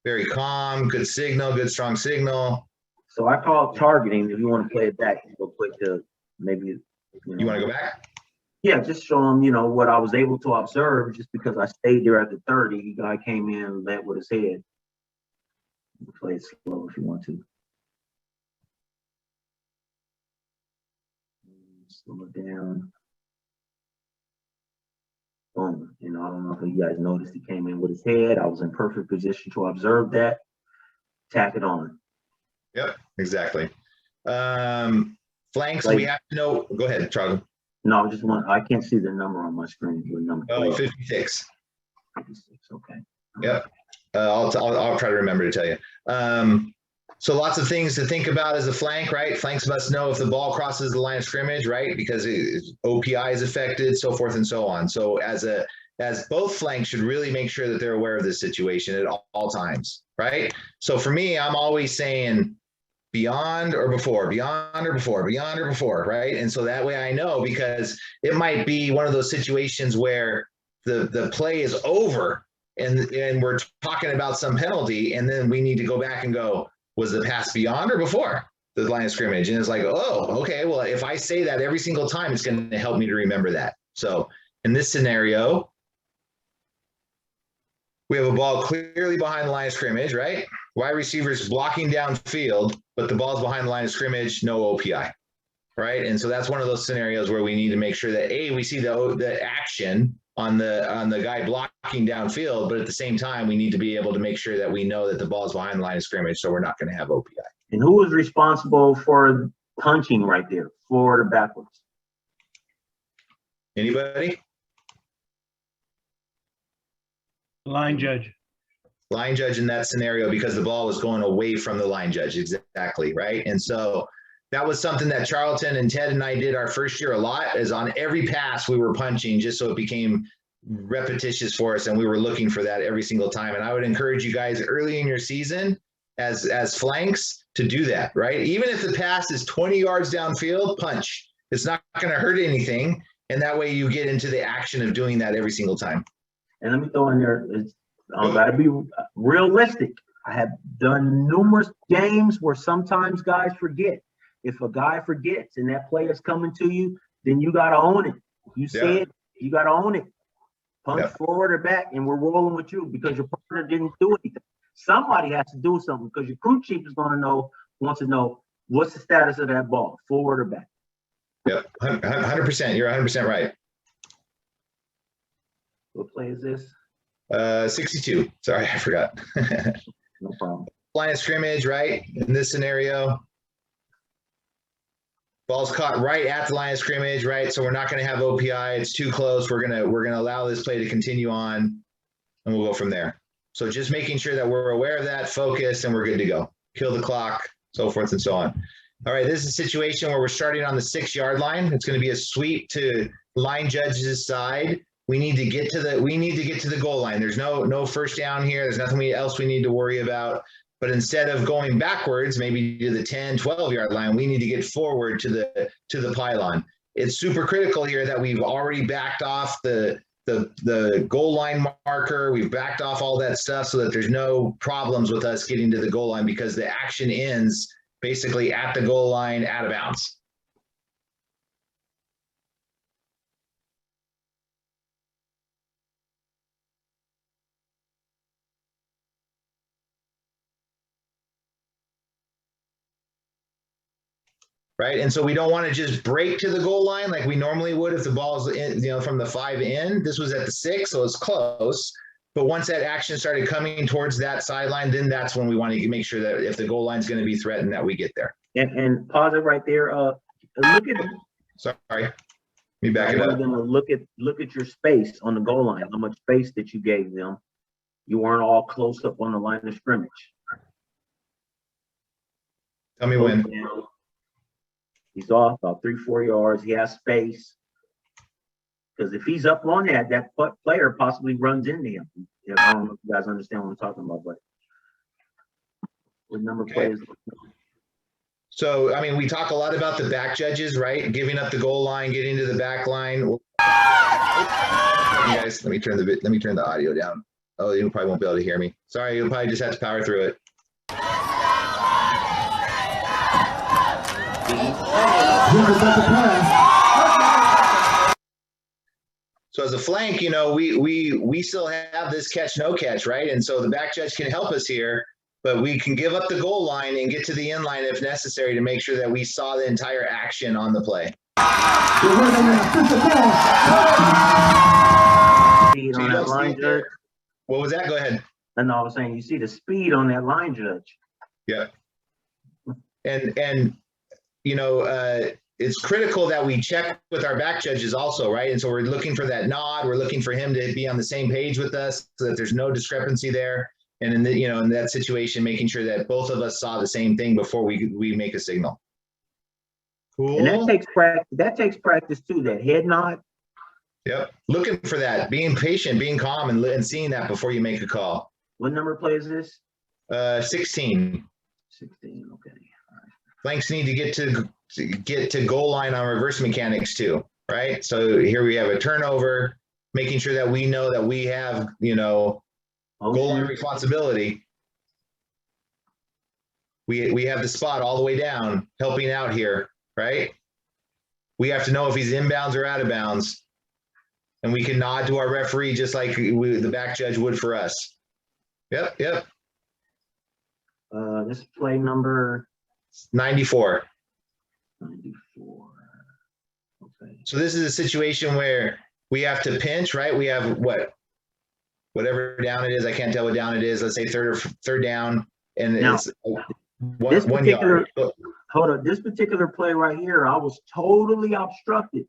Very calm, good signal, good strong signal. So I call it targeting. If you want to play it back real quick to maybe. You want to go back? Yeah, just show him, you know, what I was able to observe just because I stayed there at the 30. The guy came in and led with his head. Play it slow if you want to. Slow it down. Boom. And I don't know if you guys noticed he came in with his head. I was in perfect position to observe that. Tack it on. Yep, exactly. Flanks, we have to know. Go ahead, Charlie. No, I can't see the number on my screen. The number. Oh, 56. 56, okay. Yep. I'll try to remember to tell you. So lots of things to think about as a flank, right? Flanks must know if the ball crosses the line of scrimmage, right? Because OPI is affected, so forth and so on. So as both flanks should really make sure that they're aware of this situation at all times, right? So for me, I'm always saying beyond or before, beyond or before, beyond or before, right? And so that way I know, because it might be one of those situations where the play is over and we're talking about some penalty, and then we need to go back and go, was the pass beyond or before the line of scrimmage? And it's like, oh, okay, well, if I say that every single time, it's going to help me to remember that. So in this scenario, we have a ball clearly behind the line of scrimmage, right? Wide receivers blocking downfield, but the ball's behind the line of scrimmage, no OPI, right? And so that's one of those scenarios where we need to make sure that we see the action on the guy blocking downfield, but at the same time, we need to be able to make sure that we know that the ball's behind the line of scrimmage, so we're not going to have OPI. And who was responsible for punching right there, forward or backwards? Anybody? Line judge. Line judge in that scenario because the ball was going away from the line judge. Exactly, right? And so that was something that Charlton and Ted and I did our first year a lot, is on every pass we were punching just so it became repetitious for us, and we were looking for that every single time. And I would encourage you guys early in your season as flanks to do that, right? Even if the pass is 20 yards downfield, punch. It's not going to hurt anything, and that way you get into the action of doing that every single time. And let me throw in there, I got to be realistic. I have done numerous games where sometimes guys forget. If a guy forgets and that play is coming to you, then you got to own it. You see it, you got to own it. Punch forward or back, and we're rolling with you because your partner didn't do anything. Somebody has to do something because your crew chief is going to wants to know what's the status of that ball, forward or back. Yep, 100%. You're 100% right. What play is this? 62. Sorry, I forgot. No problem. Line of scrimmage, right? In this scenario, ball's caught right at the line of scrimmage, right? So we're not going to have OPI. It's too close. We're gonna allow this play to continue on, and we'll go from there. So just making sure that we're aware of that, focused, and we're good to go. Kill the clock, so forth and so on. All right, this is a situation where we're starting on the 6-yard line. It's going to be a sweep to line judge's side. We need to get to the goal line. There's no first down here. There's nothing else we need to worry about. But instead of going backwards, maybe to the 10, 12-yard line, we need to get forward to the pylon. It's super critical here that we've already backed off the goal line marker. We've backed off all that stuff so that there's no problems with us getting to the goal line, because the action ends basically at the goal line, out of bounds. Right, and so we don't want to just break to the goal line like we normally would if the ball's in, from the 5 in. This was at the 6, so it's close. But once that action started coming towards that sideline, then that's when we want to make sure that if the goal line is going to be threatened, that we get there. And pause it right there. Look at. Sorry, let me back it up. Look at your space on the goal line. How much space that you gave them? You weren't all close up on the line of scrimmage. Tell me when. He's off about 3-4 yards. He has space. Because if he's up on that player possibly runs into him. I don't know if you guys understand what I'm talking about, but what number plays? So, I mean, we talk a lot about the back judges, right? Giving up the goal line, getting to the back line. You guys, let me turn the audio down. Oh, you probably won't be able to hear me. Sorry, you'll probably just have to power through it. So as a flank, we still have this catch, no catch, right? And so the back judge can help us here, but we can give up the goal line and get to the end line if necessary to make sure that we saw the entire action on the play. Speed on that line judge. What was that? Go ahead. And I was saying, you see the speed on that line judge. Yeah. And it's critical that we check with our back judges also, right? And so we're looking for that nod. We're looking for him to be on the same page with us so that there's no discrepancy there. And in that situation, making sure that both of us saw the same thing before we make a signal. Cool. And that takes practice. That takes practice too. That head nod. Yep. Looking for that, being patient, being calm, and seeing that before you make a call. What number play is this? 16. 16. Okay. All right. Flanks need to get to goal line on reverse mechanics too, right? So here we have a turnover, making sure that we know that we have, goal line responsibility. We have the spot all the way down, helping out here, right? We have to know if he's inbounds or out of bounds. And we can nod to our referee just like the back judge would for us. Yep. This is play number 94. 94. Okay. So this is a situation where we have to pinch, right? We have whatever down it is. I can't tell what down it is. Let's say third down, and now, it's one yard. Hold on. This particular play right here, I was totally obstructed.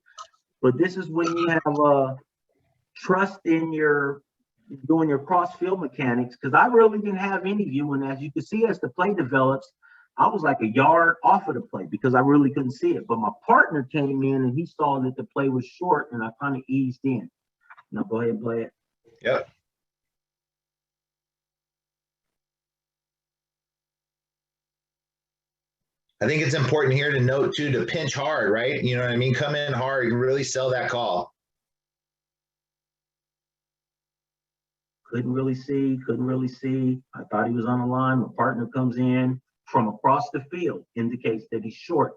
But this is when you have trust in your doing your cross field mechanics, because I really didn't have any view. And as you can see, as the play develops, I was like a yard off of the play because I really couldn't see it. But my partner came in and he saw that the play was short, and I kind of eased in. Now go ahead and play it. Yep. I think it's important here to note too, to pinch hard, right? You know what I mean? Come in hard, really sell that call. Couldn't really see. I thought he was on the line. My partner comes in from across the field, indicates that he's short.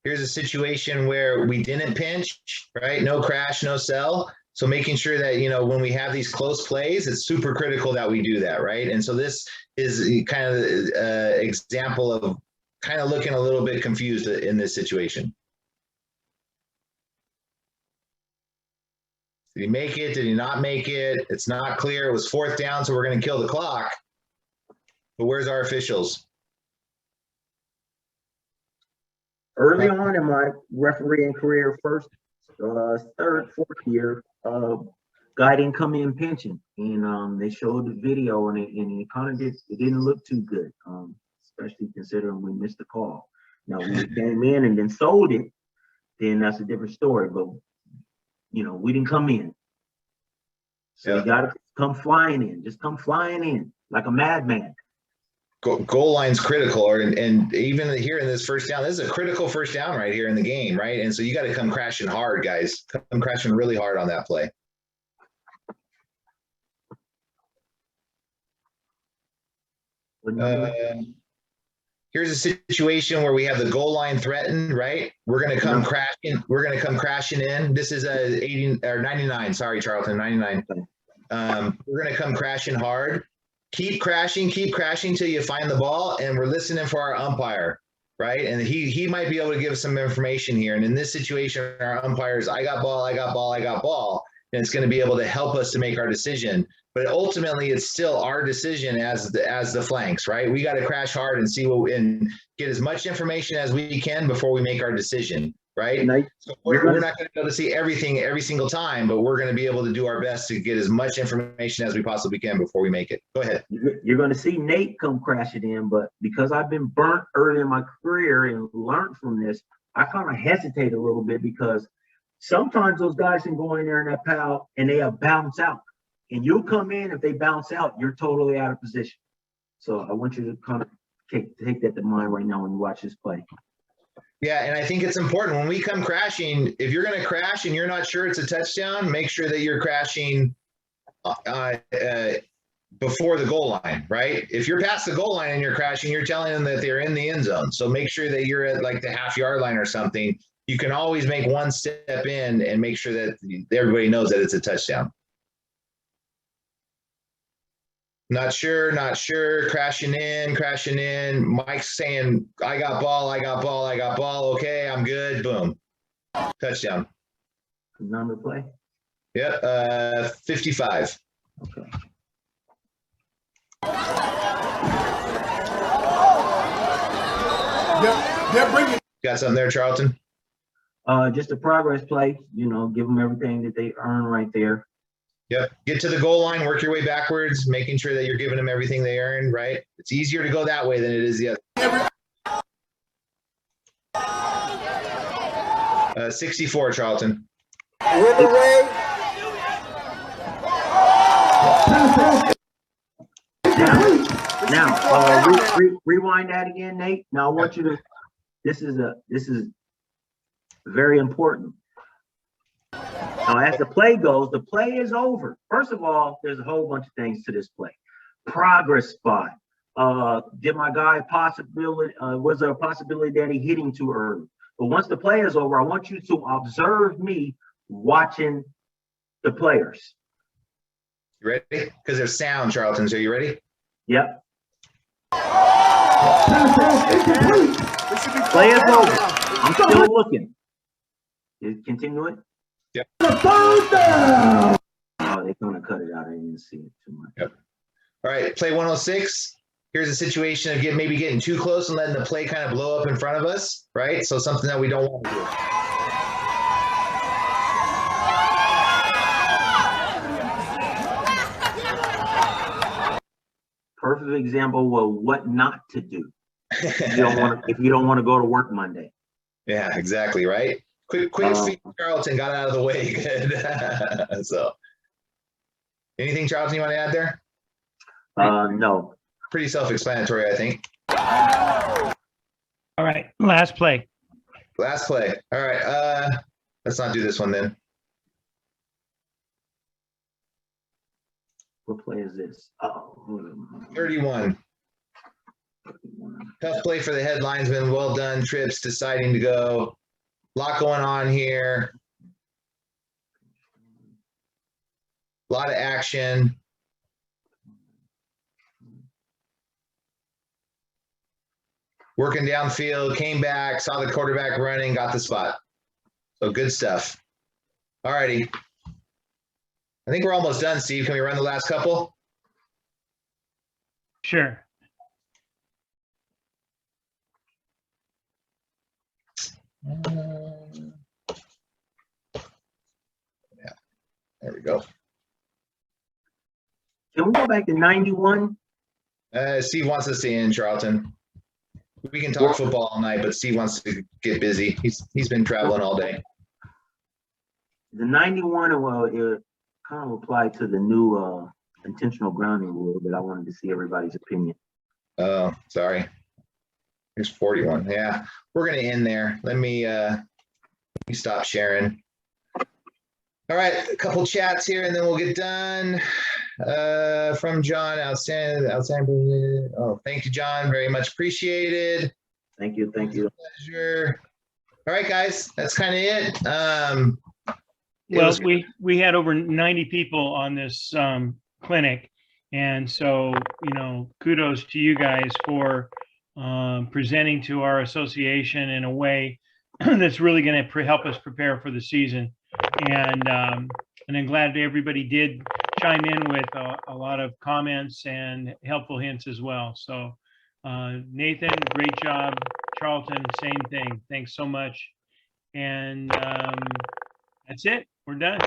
Here's a situation where we didn't pinch, right? No crash, no sell. So making sure that, you know, when we have these close plays, it's super critical that we do that, right? And so this is kind of an example of kind of looking a little bit confused in this situation. Did he make it? Did he not make it? It's not clear. It was 4th down, so we're going to kill the clock. But where's our officials? Early on in my refereeing career, first, 3rd, 4th year, guy didn't come in pinching, and they showed the video, and it kind of didn't look too good, especially considering we missed the call. Now, when we came in and then sold it, then that's a different story. But you know, we didn't come in, so you got to come flying in. Just come flying in like a madman. Goal line's critical, and even here in this first down, this is a critical first down right here in the game, right? And so you got to come crashing hard, guys. Come crashing really hard on that play. Here's a situation where we have the goal line threatened, right? We're going to come crashing. We're going to come crashing in. This is a 80 or 99. Sorry, Charlton, 99. We're going to come crashing hard. Keep crashing till you find the ball, and we're listening for our umpire, right? And he might be able to give us some information here. And in this situation, our umpires, I got ball, and it's going to be able to help us to make our decision. But ultimately, it's still our decision as the flanks, right? We got to crash hard and see and get as much information as we can before we make our decision, right? So we're not going to be able to see everything every single time, but we're going to be able to do our best to get as much information as we possibly can before we make it. Go ahead. You're going to see Nate come crashing in, but because I've been burnt early in my career and learned from this, I kind of hesitate a little bit because sometimes those guys can go in there in that pal and they'll bounce out. And you'll come in, if they bounce out, you're totally out of position. So I want you to kind of take that to mind right now when you watch this play. Yeah, and I think it's important when we come crashing, if you're going to crash and you're not sure it's a touchdown, make sure that you're crashing before the goal line, right? If you're past the goal line and you're crashing, you're telling them that they're in the end zone. So make sure that you're at like the half-yard line or something. You can always make one step in and make sure that everybody knows that it's a touchdown. Not sure, crashing in. Mike's saying, I got ball. Okay, I'm good. Boom. Touchdown. Number play? Yep, 55. Okay. They're bringing. Got something there, Charlton? Just a progress play, you know, give them everything that they earn right there. Yep. Get to the goal line, work your way backwards, making sure that you're giving them everything they earn, right? It's easier to go that way than it is the other. 64, Charlton. Now, rewind that again, Nate. Now I want you to, this is very important. Now, as the play goes, the play is over. First of all, there's a whole bunch of things to this play. Progress spot. Did my guy was there a possibility that he hit him too early? But once the play is over, I want you to observe me watching the players. You ready? Because there's sound, Charlton. So you ready? Yep. Play is over. I'm still looking. Continue it. Yep. Oh, they're gonna cut it out. I didn't see it too much. Yep. All right, play 106. Here's a situation of maybe getting too close and letting the play kind of blow up in front of us, right? So something that we don't want to do. example of what not to do. If you don't want to go to work Monday. Yeah, exactly, right? Quick speech, Charlton got out of the way. Good. So, anything, Charlton, you want to add there? No. Pretty self-explanatory, I think. All right, last play. Last play. All right. Let's not do this one then. What play is this? 31. Tough play for the head linesman. Well done. Trips deciding to go. Lot going on here. A lot of action. Working downfield, came back, saw the quarterback running, got the spot. So good stuff. All righty. I think we're almost done, Steve. Can we run the last couple? Sure. Yeah, there we go. Can we go back to 91? Steve wants us to end, Charlton. We can talk football all night, but Steve wants to get busy. He's been traveling all day. The 91, well, it kind of applied to the new intentional grounding rule, but I wanted to see everybody's opinion. Oh, sorry. Here's 41. Yeah, we're gonna end there. Let me stop sharing. All right, a couple chats here, and then we'll get done. From John, outstanding. Oh, thank you, John. Very much appreciated. Thank you. Pleasure. All right, guys, that's kind of it. Well, we had over 90 people on this clinic, and so kudos to you guys for presenting to our association in a way that's really going to help us prepare for the season. And I'm glad that everybody did chime in with a lot of comments and helpful hints as well. So Nathan, great job. Charlton, same thing. Thanks so much. And that's it. We're done.